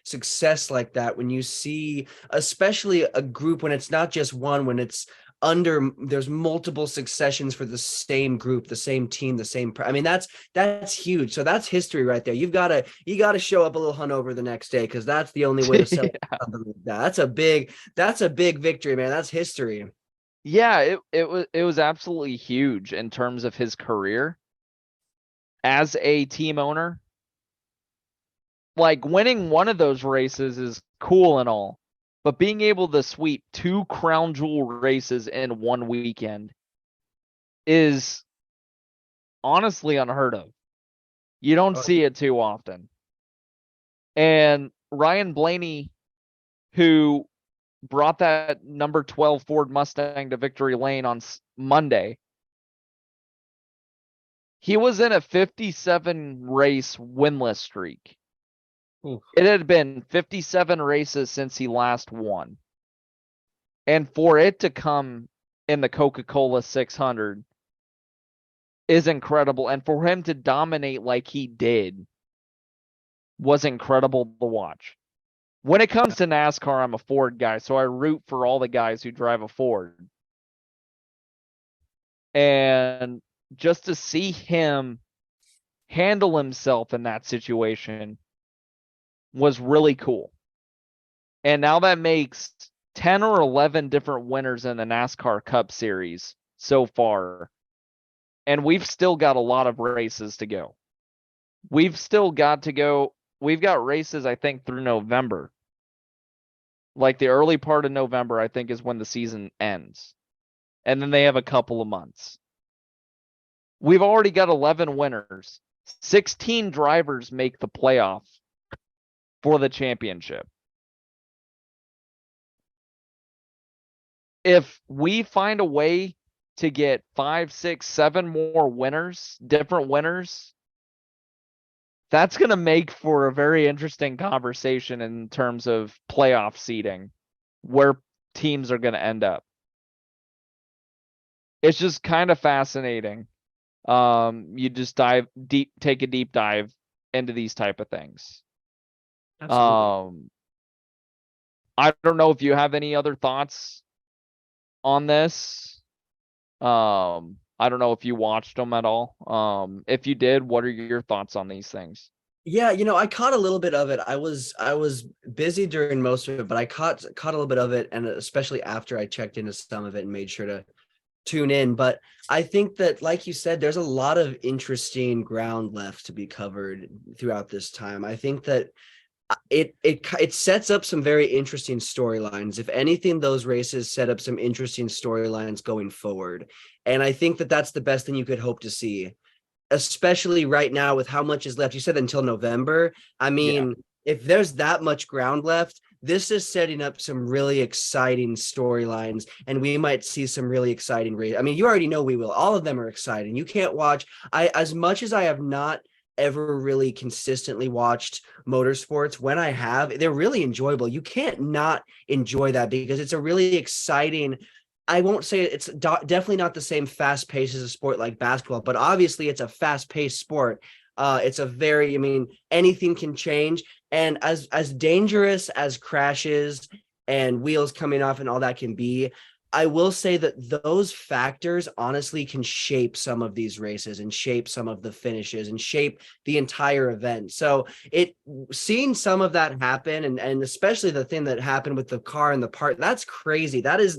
success like that, when you see especially a group, when it's not just one, when it's there's multiple successions for the same group, the same team, the same. I mean, that's huge. So that's history right there. You gotta show up a little hungover the next day because that's the only way to celebrate something like that. That's a big victory, man. That's history. Yeah, it was absolutely huge in terms of his career as a team owner. Like winning one of those races is cool and all, but being able to sweep 2 crown jewel races in one weekend is honestly unheard of. You don't Oh, see it too often. And Ryan Blaney, who brought that number 12 Ford Mustang to victory lane on Monday, he was in a 57 race winless streak. oof. It had been 57 races since he last won. And for it to come in the Coca-Cola 600 is incredible. And for him to dominate like he did was incredible to watch. When it comes to NASCAR, I'm a Ford guy, so I root for all the guys who drive a Ford. And just to see him handle himself in that situation was really cool. And now that makes 10 or 11 different winners in the NASCAR Cup Series so far. And we've still got a lot of races to go. We've still got to go. We've got races, I think, through November. Like the early part of November, I think, is when the season ends. And then they have a couple of months. We've already got 11 winners. 16 drivers make the playoff for the championship. If we find a way to get 5, 6, 7 more winners, different winners, that's going to make for a very interesting conversation in terms of playoff seeding, where teams are going to end up. It's just kind of fascinating. You just take a deep dive into these type of things. Absolutely. I don't know if you have any other thoughts on this. I don't know if you watched them at all. If you did, what are your thoughts on these things? Yeah, I caught a little bit of it. I was busy during most of it, but I caught a little bit of it, and especially after I checked into some of it and made sure to tune in. But I think that, like you said, there's a lot of interesting ground left to be covered throughout this time. I think that it sets up some very interesting storylines. If anything, those races set up some interesting storylines going forward. And I think that that's the best thing you could hope to see, especially right now with how much is left. You said until November. I Yeah. mean, if there's that much ground left, this is setting up some really exciting storylines, and we might see some really exciting races. I mean, you already know we will. All of them are exciting. You can't watch. As much as I have not ever really consistently watched motorsports, when I have, they're really enjoyable. You can't not enjoy that because it's a really exciting. I won't say it's definitely not the same fast pace as a sport like basketball, but obviously it's a fast paced sport. It's a very, I mean, anything can change. And as dangerous as crashes and wheels coming off and all that can be, I will say that those factors honestly can shape some of these races and shape some of the finishes and shape the entire event. So seeing some of that happen, and especially the thing that happened with the car and the part, that's crazy. That's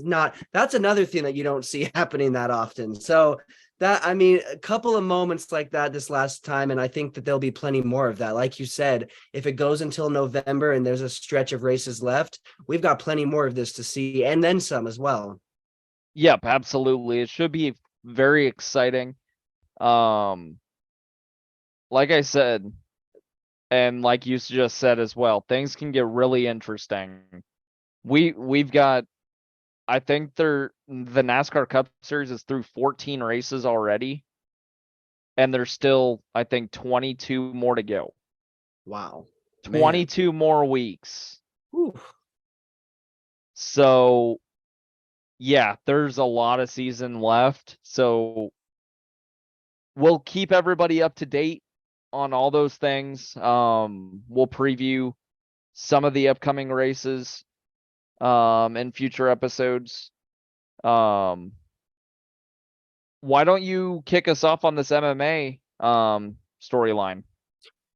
another thing that you don't see happening that often. So I mean, a couple of moments like that this last time, and I think that there'll be plenty more of that. Like you said, if it goes until November and there's a stretch of races left, we've got plenty more of this to see, and then some as well. Yep, absolutely. It should be very exciting. Um, like I said, and like you just said as well, things can get really interesting. We've got, I think the NASCAR Cup Series is through 14 races already, and there's still, I think, 22 more to go. Wow, man. 22 more weeks. Whew. So yeah, there's a lot of season left. So we'll keep everybody up to date on all those things. We'll preview some of the upcoming races in future episodes. Why don't you kick us off on this MMA storyline?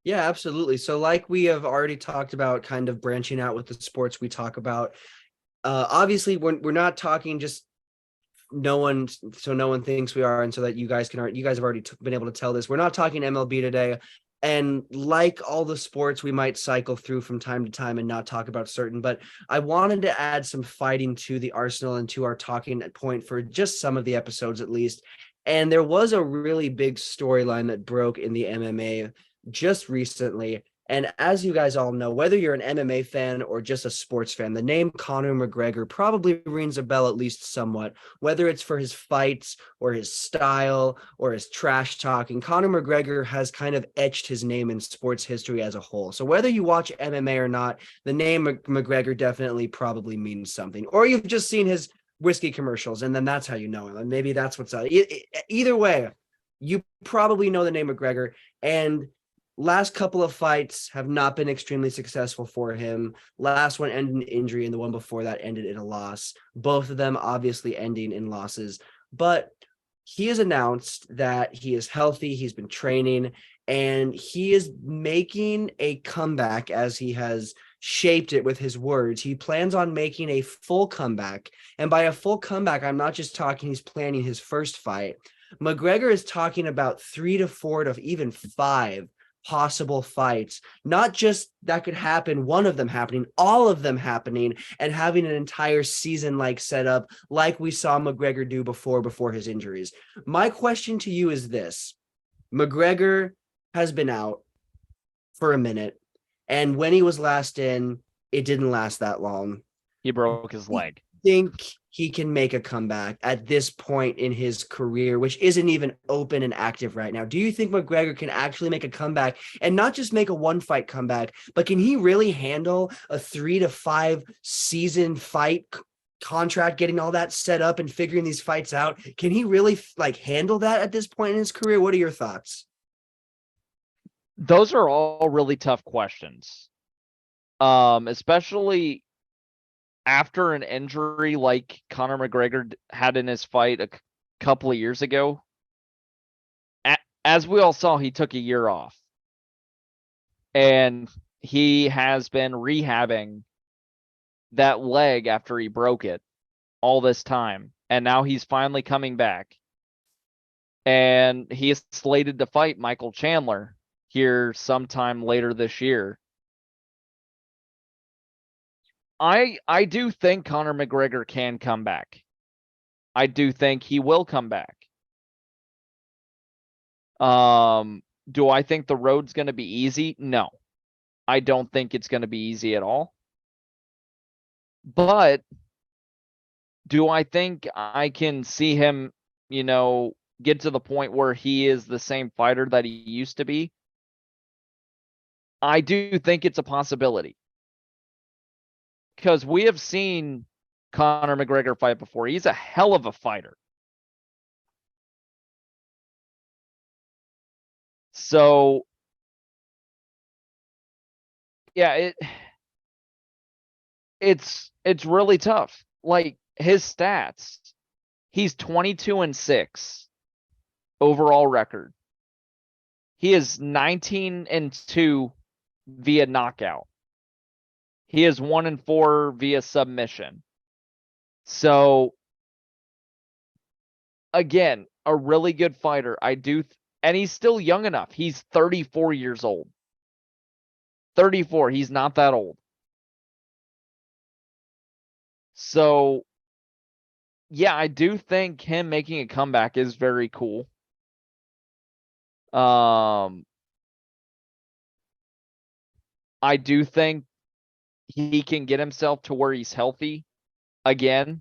Yeah, absolutely. So like we have already talked about kind of branching out with the sports we talk about. Obviously we're not talking just no one thinks we are, and so that you guys have already been able to tell this. We're not talking MLB today. And like all the sports, we might cycle through from time to time and not talk about certain, but I wanted to add some fighting to the arsenal and to our talking point for just some of the episodes at least. And there was a really big storyline that broke in the MMA just recently. And as you guys all know, whether you're an MMA fan or just a sports fan, the name Conor McGregor probably rings a bell at least somewhat, whether it's for his fights or his style or his trash talking. Conor McGregor has kind of etched his name in sports history as a whole. So whether you watch MMA or not, the name McGregor definitely probably means something. Or you've just seen his whiskey commercials, and then that's how you know him. And maybe that's what's up. Either way, you probably know the name McGregor. And last couple of fights have not been extremely successful for him. Last one ended in injury, and the one before that ended in a loss. Both of them obviously ending in losses. But he has announced that he is healthy, he's been training, and he is making a comeback as he has shaped it with his words. He plans on making a full comeback. And by a full comeback, I'm not just talking he's planning his first fight. McGregor is talking about 3 to 4 to even 5 possible fights, not just that could happen, one of them happening, all of them happening, and having an entire season like set up like we saw McGregor do before his injuries. My question to you is this: McGregor has been out for a minute, and when he was last in, it didn't last that long. He broke his leg. Think he can make a comeback at this point in his career, which isn't even open and active right now? Do you think McGregor can actually make a comeback, and not just make a one fight comeback, but can he really handle a 3 to 5 season fight contract, getting all that set up and figuring these fights out? Can he really handle that at this point in his career? What are your thoughts? Those are all really tough questions. Especially after an injury like Conor McGregor had in his fight a couple of years ago. As we all saw, he took a year off. And he has been rehabbing that leg after he broke it all this time. And now he's finally coming back. And he is slated to fight Michael Chandler here sometime later this year. I do think Conor McGregor can come back. I do think he will come back. Do I think the road's going to be easy? No. I don't think it's going to be easy at all. But do I think I can see him, get to the point where he is the same fighter that he used to be? I do think it's a possibility. Because we have seen Conor McGregor fight before. He's a hell of a fighter. So, yeah, it's really tough. Like his stats, he's 22-6 overall record. He is 19-2 via knockout. He is 1-4 via submission. So, again, a really good fighter. And he's still young enough. He's 34 years old. 34. He's not that old. So, yeah, I do think him making a comeback is very cool. I do think he can get himself to where he's healthy again.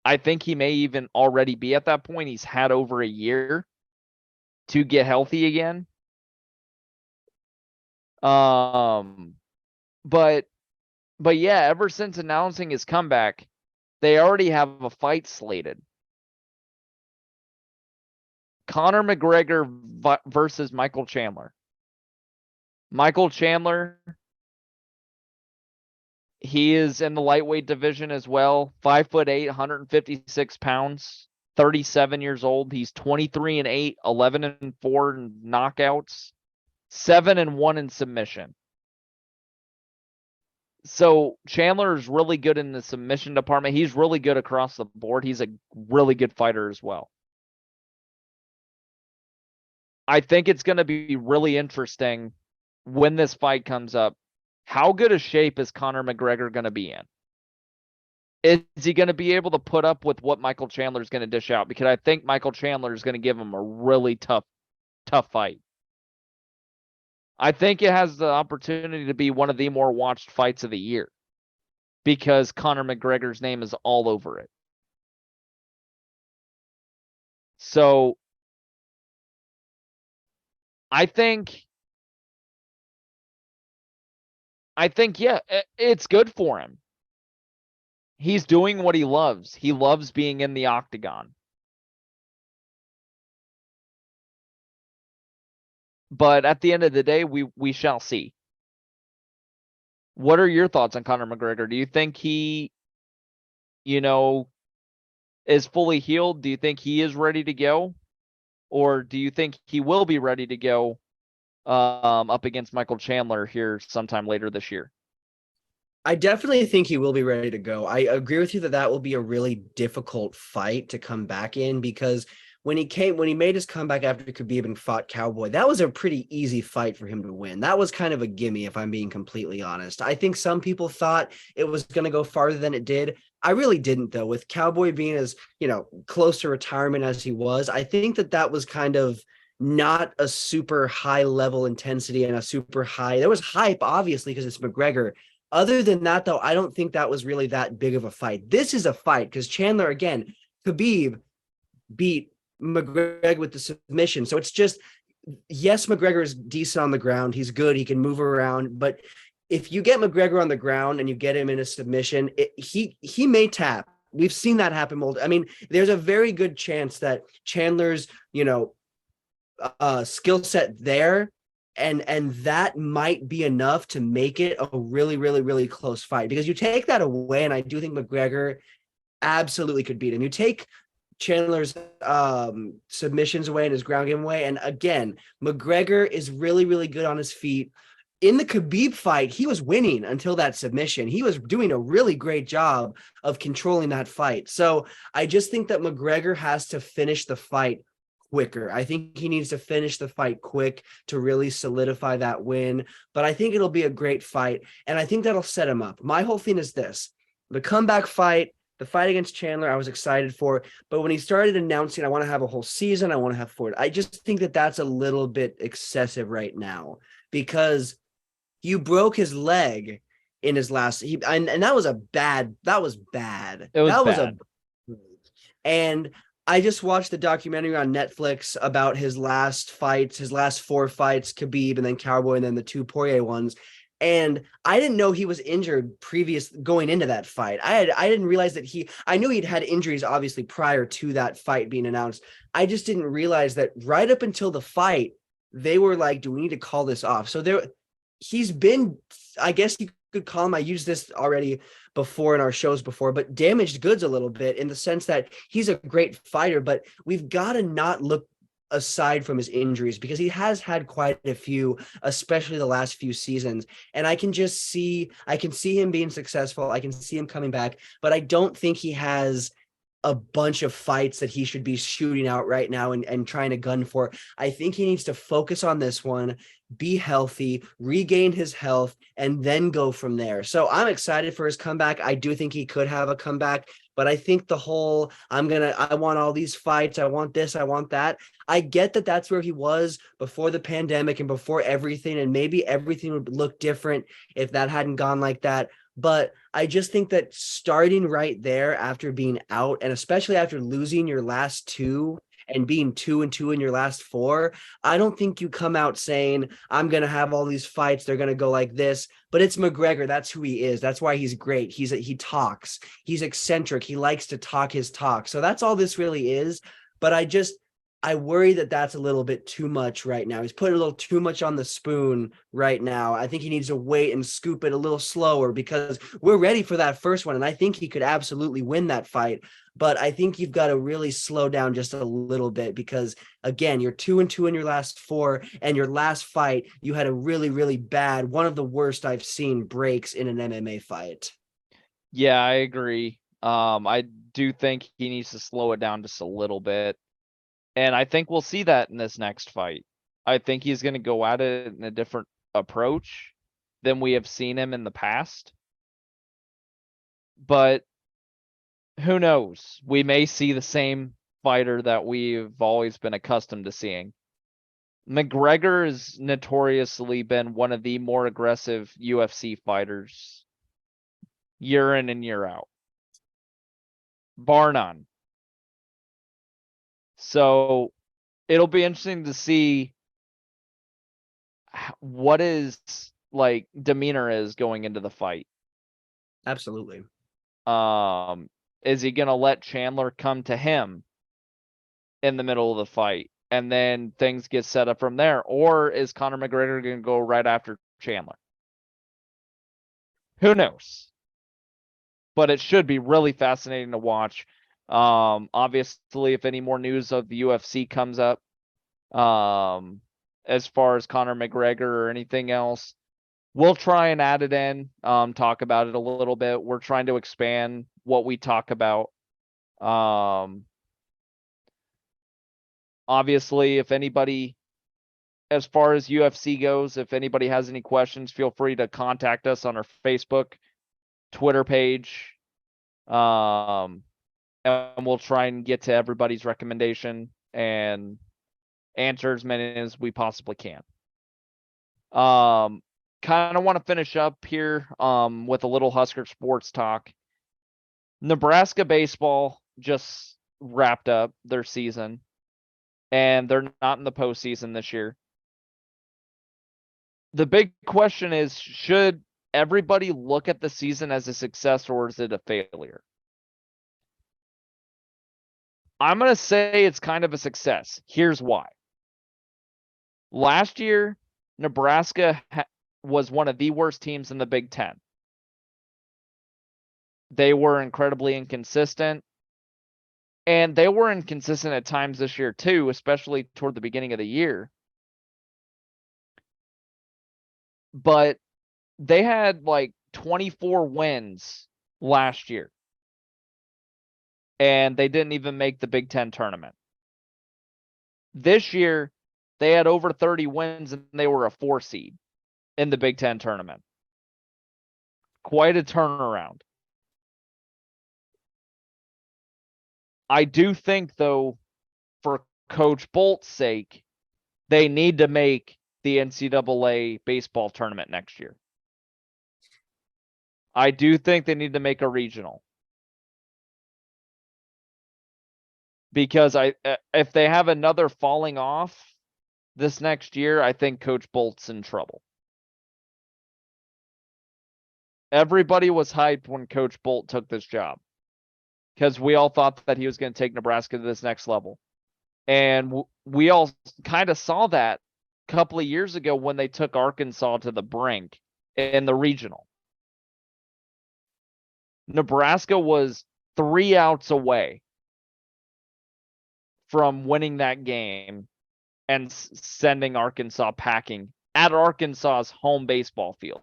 I think he may even already be at that point. He's had over a year to get healthy again. But yeah, ever since announcing his comeback, they already have a fight slated. Conor McGregor versus Michael Chandler. Michael Chandler He is in the lightweight division as well. 5'8", 156 pounds, 37 years old. He's 23-8, 11-4 in knockouts, 7-1 in submission. So Chandler is really good in the submission department. He's really good across the board. He's a really good fighter as well. I think it's going to be really interesting when this fight comes up. How good a shape is Conor McGregor going to be in? Is he going to be able to put up with what Michael Chandler is going to dish out? Because I think Michael Chandler is going to give him a really tough fight. I think it has the opportunity to be one of the more watched fights of the year because Conor McGregor's name is all over it. So I think, yeah, it's good for him. He's doing what he loves. He loves being in the octagon. But at the end of the day, we shall see. What are your thoughts on Conor McGregor? Do you think he, is fully healed? Do you think he is ready to go? Or do you think he will be ready to go up against Michael Chandler here sometime later this year? I definitely think he will be ready to go. I agree with you that will be a really difficult fight to come back in, because when he made his comeback after Khabib and fought Cowboy, that was a pretty easy fight for him to win. That was kind of a gimme, if I'm being completely honest. I think some people thought it was going to go farther than it did. I really didn't, though. With Cowboy being as, close to retirement as he was, I think that was kind of not a super high level intensity and a super high. There was hype, obviously, because it's McGregor. Other than that, though, I don't think that was really that big of a fight. This is a fight because Chandler, again, Khabib beat McGregor with the submission. So it's just, yes, McGregor is decent on the ground. He's good. He can move around. But if you get McGregor on the ground and you get him in a submission, he may tap. We've seen that happen. I mean, there's a very good chance that Chandler's, skill set there, and that might be enough to make it a really, really, really close fight, because you take that away, and I do think McGregor absolutely could beat him. You take Chandler's submissions away and his ground game away, and again, McGregor is really, really good on his feet. In the Khabib fight, he was winning until that submission. He was doing a really great job of controlling that fight. So I just think that McGregor has to finish the fight quicker. I think he needs to finish the fight quick to really solidify that win. But I think it'll be a great fight, and I think that'll set him up. My whole thing is this: the comeback fight, the fight against Chandler, I was excited for. But when he started announcing, I want to have a whole season, I want to have 4, I just think that that's a little bit excessive right now, because you broke his leg in his last, and that was bad. It was bad. And I just watched the documentary on Netflix about his last 4 fights, Khabib and then Cowboy and then the 2 Poirier ones. And I didn't know he was injured going into that fight. I didn't realize that I knew he'd had injuries obviously prior to that fight being announced. I just didn't realize that right up until the fight, they were like, do we need to call this off? So he's been, I guess you could call him, I used this already before in our shows before, but damaged goods a little bit, in the sense that he's a great fighter, but we've got to not look aside from his injuries, because he has had quite a few, especially the last few seasons. And I can see him being successful. I can see him coming back, but I don't think he has a bunch of fights that he should be shooting out right now and trying to gun for. I think he needs to focus on this one, be healthy, regain his health, and then go from there. So I'm excited for his comeback. I do think he could have a comeback, but I think the whole, I want all these fights, I want this, I want that. I get that that's where he was before the pandemic and before everything, and maybe everything would look different if that hadn't gone like that. But I just think that starting right there after being out, and especially after losing your last 2 and being 2-2 in your last 4, I don't think you come out saying, I'm going to have all these fights, they're going to go like this. But it's McGregor. That's who he is. That's why he's great. He talks. He's eccentric. He likes to talk his talk. So that's all this really is. But I worry that that's a little bit too much right now. He's putting a little too much on the spoon right now. I think he needs to wait and scoop it a little slower because we're ready for that first one. And I think he could absolutely win that fight. But I think you've got to really slow down just a little bit because, again, you're 2-2 in your last 4. And your last fight, you had a really, really bad, one of the worst I've seen breaks in an MMA fight. Yeah, I agree. I do think he needs to slow it down just a little bit. And I think we'll see that in this next fight. I think he's going to go at it in a different approach than we have seen him in the past. But who knows? We may see the same fighter that we've always been accustomed to seeing. McGregor has notoriously been one of the more aggressive UFC fighters year in and year out, bar none. So it'll be interesting to see what his like demeanor is going into the fight. Absolutely. Is he gonna let Chandler come to him in the middle of the fight and then things get set up from there? Or is Conor McGregor gonna go right after Chandler? Who knows? But it should be really fascinating to watch. Obviously, if any more news of the UFC comes up, as far as Conor McGregor or anything else, we'll try and add it in, talk about it a little bit. We're trying to expand what we talk about. Obviously, if anybody, as far as UFC goes, if anybody has any questions, feel free to contact us on our Facebook, Twitter page. And we'll try and get to everybody's recommendation and answer as many as we possibly can. Kind of want to finish up here with a little Husker sports talk. Nebraska baseball just wrapped up their season, and they're not in the postseason this year. The big question is, should everybody look at the season as a success or is it a failure? I'm going to say it's kind of a success. Here's why. Last year, Nebraska was one of the worst teams in the Big Ten. They were incredibly inconsistent. And they were inconsistent at times this year too, especially toward the beginning of the year. But they had like 24 wins last year. And they didn't even make the Big Ten tournament. This year, they had over 30 wins and they were a 4 seed in the Big Ten tournament. Quite a turnaround. I do think, though, for Coach Bolt's sake, they need to make the NCAA baseball tournament next year. I do think they need to make a regional. Because if they have another falling off this next year, I think Coach Bolt's in trouble. Everybody was hyped when Coach Bolt took this job because we all thought that he was going to take Nebraska to this next level. And we all kind of saw that a couple of years ago when they took Arkansas to the brink in the regional. Nebraska was 3 outs away from winning that game and sending Arkansas packing at Arkansas's home baseball field.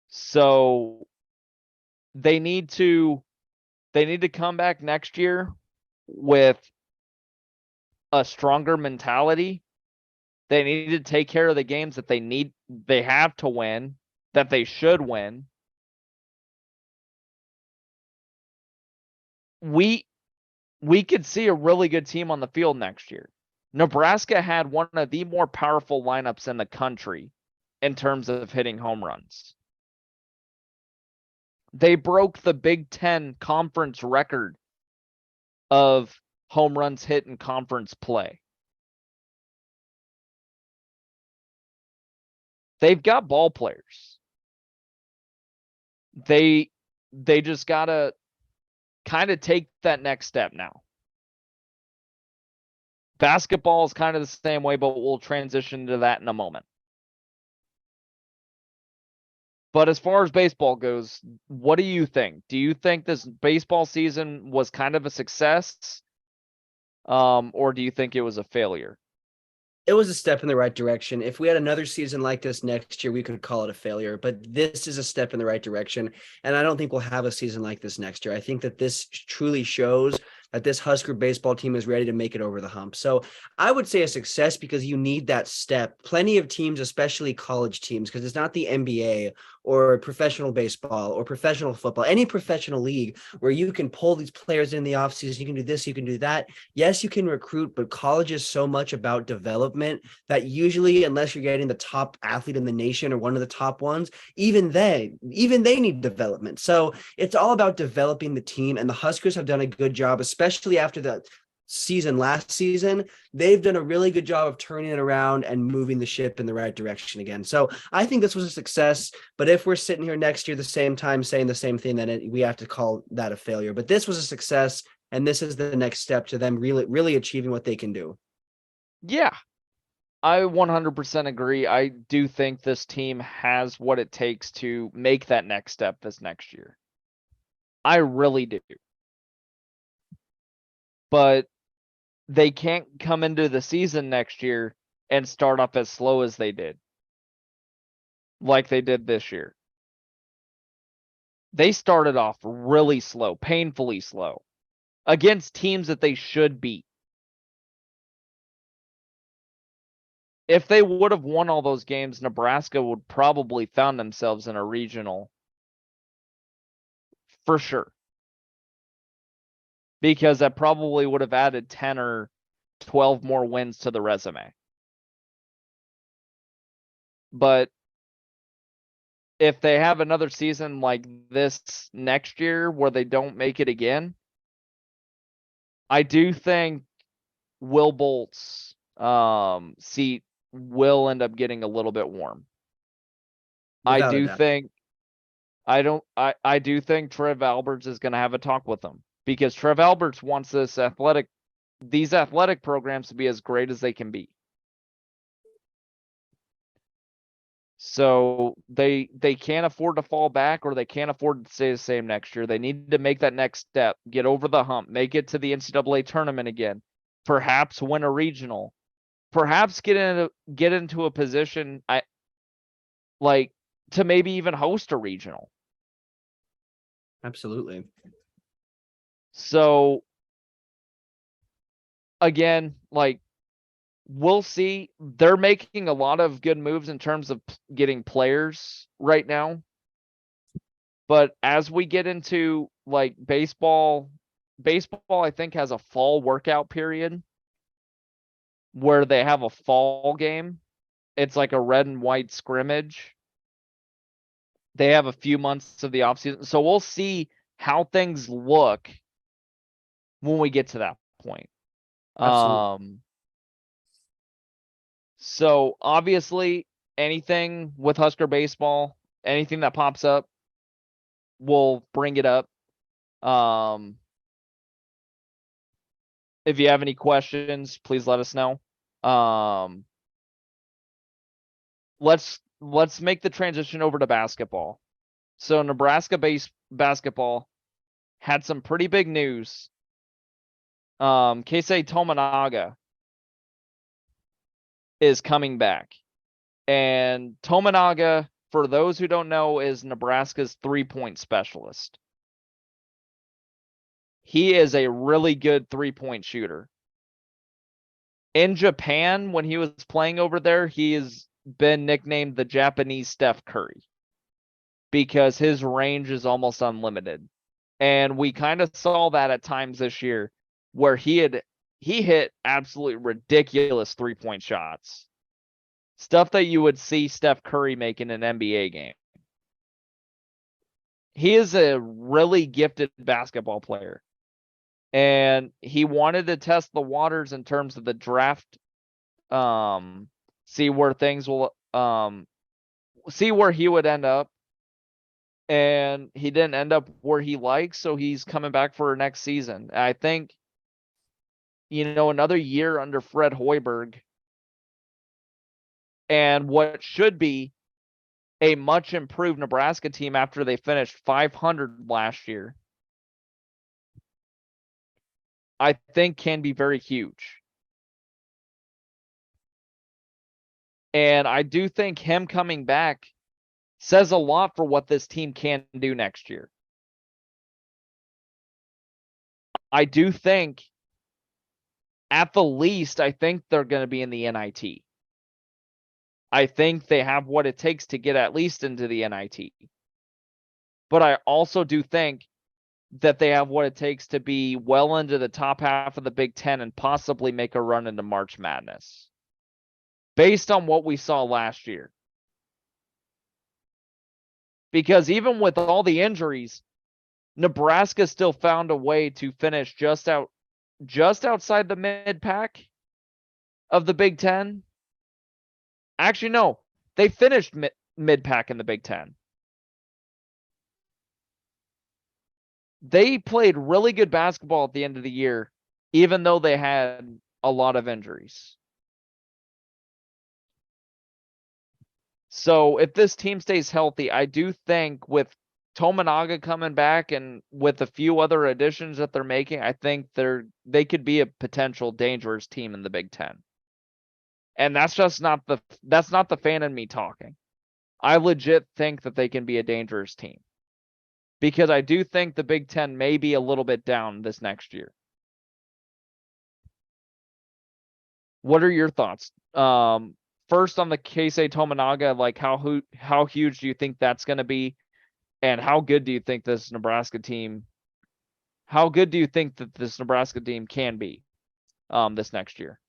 So they need to come back next year with a stronger mentality. They need to take care of the games that they have to win, that they should win. We could see a really good team on the field next year. Nebraska had one of the more powerful lineups in the country in terms of hitting home runs. They broke the Big Ten conference record of home runs hit in conference play. They've got ball players. They just gotta kind of take that next step now. Basketball is kind of the same way, but we'll transition to that in a moment. But as far as baseball goes, what do you think? Do you think this baseball season was kind of a success? Or do you think it was a failure? It was a step in the right direction. If we had another season like this next year, we could call it a failure, but this is a step in the right direction. And I don't think we'll have a season like this next year. I think that this truly shows that this Husker baseball team is ready to make it over the hump. So I would say a success because you need that step. Plenty of teams, especially college teams, because it's not the NBA or professional baseball or professional football, any professional league where you can pull these players in the offseason. You can do this, you can do that. Yes, you can recruit, but college is so much about development that usually, unless you're getting the top athlete in the nation or one of the top ones, even they need development. So it's all about developing the team, and the Huskers have done a good job, especially after the season last season. They've done a really good job of turning it around and moving the ship in the right direction again. So I think this was a success, but if we're sitting here next year the same time saying the same thing, then we have to call that a failure. But this was a success, and this is the next step to them really achieving what they can do. Yeah, I 100% agree. I do think this team has what it takes to make that next step this next year. I really do. But they can't come into the season next year and start off as slow as they did, like they did this year. They started off really slow, painfully slow, against teams that they should beat. If they would have won all those games, Nebraska would probably found themselves in a regional for sure. Because that probably would have added 10 or 12 more wins to the resume. But if they have another season like this next year where they don't make it again, I do think Will Bolt's seat will end up getting a little bit warm. I Without a do doubt. think I do think Trev Alberts is going to have a talk with them, because Trev Alberts wants these athletic programs to be as great as they can be. So they can't afford to fall back, or they can't afford to stay the same next year. They need to make that next step, get over the hump, make it to the NCAA tournament again, perhaps win a regional, perhaps get into a position to maybe even host a regional. Absolutely. So again, we'll see. They're making a lot of good moves in terms of getting players right now. But as we get into baseball, I think has a fall workout period where they have a fall game. It's like a red and white scrimmage. They have a few months of the offseason. So we'll see how things look when we get to that point. Absolutely. So obviously anything with Husker baseball, anything that pops up, we'll bring it up. If you have any questions, please let us know. Let's make the transition over to basketball. So Nebraska basketball had some pretty big news. Keisei Tominaga is coming back. And Tominaga, for those who don't know, is Nebraska's 3-point specialist. He is a really good 3-point shooter. In Japan, when he was playing over there, he has been nicknamed the Japanese Steph Curry because his range is almost unlimited. And we kind of saw that at times this year where he hit absolutely ridiculous 3-point shots. Stuff that you would see Steph Curry make in an NBA game. He is a really gifted basketball player. And he wanted to test the waters in terms of the draft, see where things will, see where he would end up. and he didn't end up where he likes, so he's coming back for next season. I think, another year under Fred Hoiberg and what should be a much improved Nebraska team after they finished 500 last year, I think can be very huge. And I do think him coming back says a lot for what this team can do next year. I do think, at the least, I think they're going to be in the NIT. I think they have what it takes to get at least into the NIT. But I also do think that they have what it takes to be well into the top half of the Big Ten and possibly make a run into March Madness, based on what we saw last year. Because even with all the injuries, Nebraska still found a way to finish just outside the mid-pack of the Big Ten. Actually, no, they finished mid-pack in the Big Ten. They played really good basketball at the end of the year, even though they had a lot of injuries. So if this team stays healthy, I do think with Tominaga coming back and with a few other additions that they're making, I think they could be a potential dangerous team in the Big Ten. And that's not the fan in me talking. I legit think that they can be a dangerous team. Because I do think the Big Ten may be a little bit down this next year. What are your thoughts? First on the Keisei Tominaga, like how huge do you think that's going to be? And how good do you think this Nebraska team can be this next year?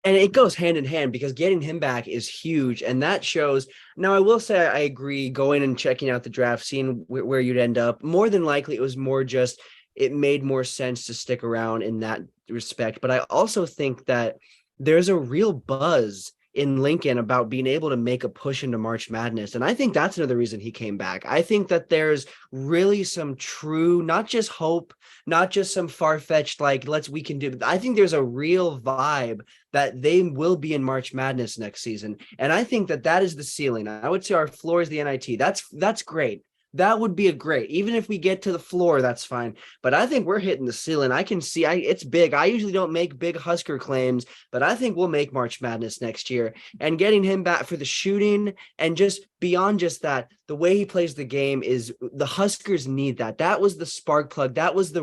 And it goes hand in hand because getting him back is huge. And that shows. Now, I will say I agree, going and checking out the draft, seeing where you'd end up. More than likely, it was more just it made more sense to stick around in that respect. But I also think that there's a real buzz in Lincoln about being able to make a push into March Madness. And I think that's another reason he came back. I think that there's really some true, not just hope, not just some far-fetched, like, we can do. I think there's a real vibe that they will be in March Madness next season. And I think that is the ceiling. I would say our floor is the NIT. That's great. That would be a great, even if we get to the floor, that's fine. But I think we're hitting the ceiling. I can see it's big. I usually don't make big Husker claims, but I think we'll make March Madness next year. And getting him back for the shooting and just beyond just that, the way he plays the game is the Huskers need that. That was the spark plug. That was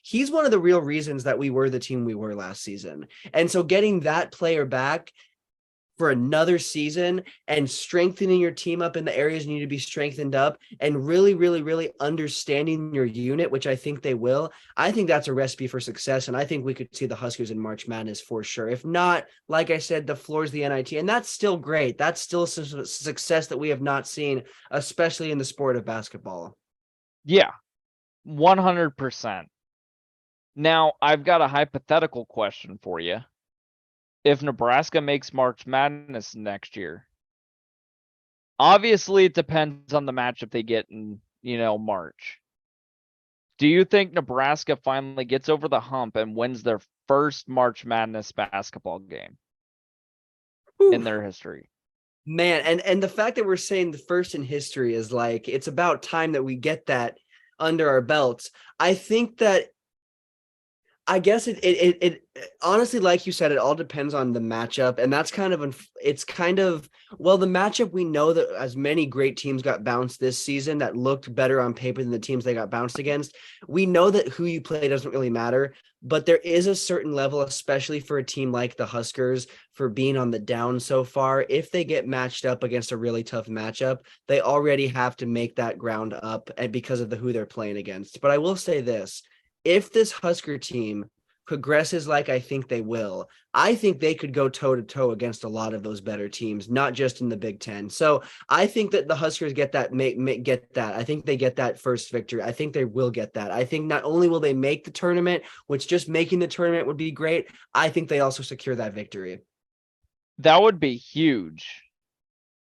he's one of the real reasons that we were the team we were last season. And so getting that player back for another season and strengthening your team up in the areas you need to be strengthened up and really, really, really understanding your unit, which I think they will. I think that's a recipe for success. And I think we could see the Huskers in March Madness for sure. If not, like I said, the floor is the NIT, and that's still great. That's still success that we have not seen, especially in the sport of basketball. Yeah, 100%. Now, I've got a hypothetical question for you. If Nebraska makes March Madness next year, obviously it depends on the matchup they get in, March. Do you think Nebraska finally gets over the hump and wins their first March Madness basketball game in their history? Man, and the fact that we're saying the first in history is like, it's about time that we get that under our belts. I think that, I guess it honestly, like you said, it all depends on the matchup. And that's the matchup, we know that as many great teams got bounced this season that looked better on paper than the teams they got bounced against. We know that who you play doesn't really matter, but there is a certain level, especially for a team like the Huskers, for being on the down so far. If they get matched up against a really tough matchup, they already have to make that ground up because of who they're playing against. But I will say this. If this Husker team progresses like I think they will, I think they could go toe-to-toe against a lot of those better teams, not just in the Big Ten. So I think that the Huskers get that. I think they get that first victory. I think they will get that. I think not only will they make the tournament, which just making the tournament would be great, I think they also secure that victory. That would be huge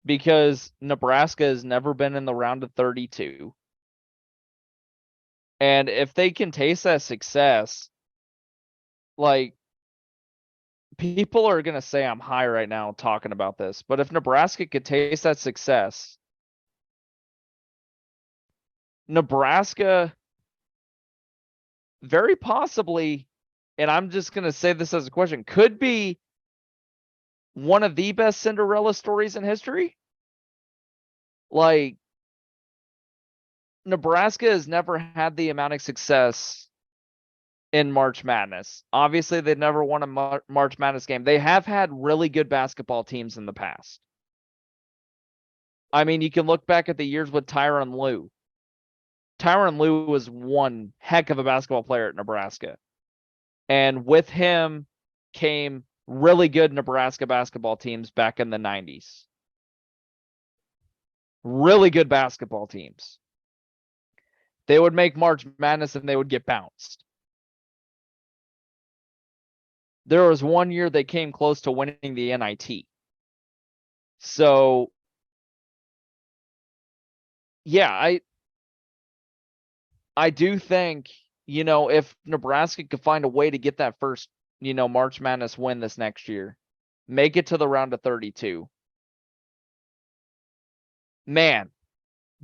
because Nebraska has never been in the round of 32. And if they can taste that success, like, people are going to say I'm high right now talking about this, but if Nebraska could taste that success, Nebraska very possibly, and I'm just going to say this as a question, could be one of the best Cinderella stories in history. Like, Nebraska has never had the amount of success in March Madness. Obviously, they've never won a March Madness game. They have had really good basketball teams in the past. I mean, you can look back at the years with Tyronn Lue. Tyronn Lue was one heck of a basketball player at Nebraska. And with him came really good Nebraska basketball teams back in the 90s. Really good basketball teams. They would make March Madness and they would get bounced. There was one year they came close to winning the NIT. So, yeah, I do think, if Nebraska could find a way to get that first, March Madness win this next year, make it to the round of 32. Man,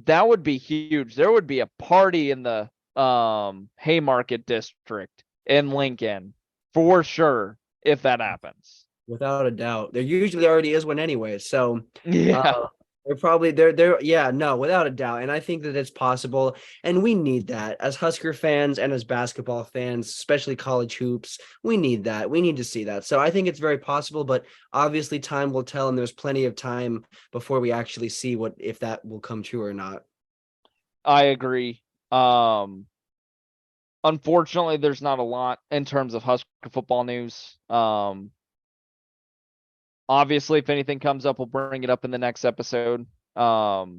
that would be huge. There would be a party in the Haymarket district in Lincoln for sure if that happens. Without a doubt. There usually already is one anyway. So Yeah. they're yeah, no, without a doubt. And I think that it's possible. And we need that as Husker fans and as basketball fans, especially college hoops. We need that. We need to see that. So I think it's very possible, but obviously time will tell, and there's plenty of time before we actually see if that will come true or not. I agree. Unfortunately, there's not a lot in terms of Husker football news. Obviously, if anything comes up, we'll bring it up in the next episode. So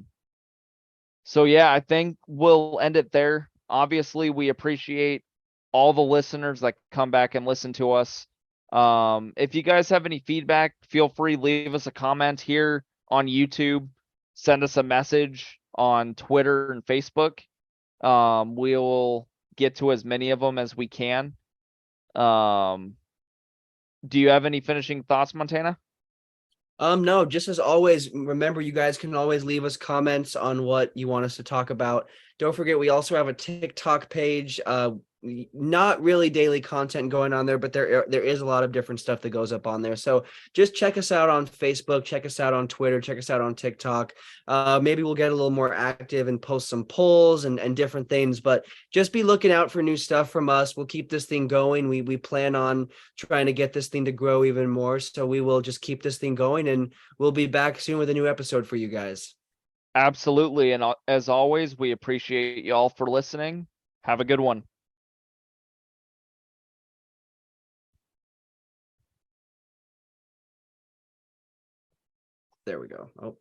yeah, I think we'll end it there. Obviously, we appreciate all the listeners that come back and listen to us. If you guys have any feedback, feel free, leave us a comment here on YouTube, send us a message on Twitter and Facebook. We'll get to as many of them as we can. Do you have any finishing thoughts, Montana? No, just as always, remember you guys can always leave us comments on what you want us to talk about. Don't forget, we also have a TikTok page. Not really daily content going on there, but there is a lot of different stuff that goes up on there. So just check us out on Facebook, check us out on Twitter, check us out on TikTok. Maybe we'll get a little more active and post some polls and different things, but just be looking out for new stuff from us. We'll keep this thing going. We plan on trying to get this thing to grow even more. So we will just keep this thing going, and we'll be back soon with a new episode for you guys. Absolutely. And as always, we appreciate y'all for listening. Have a good one. There we go. Oh.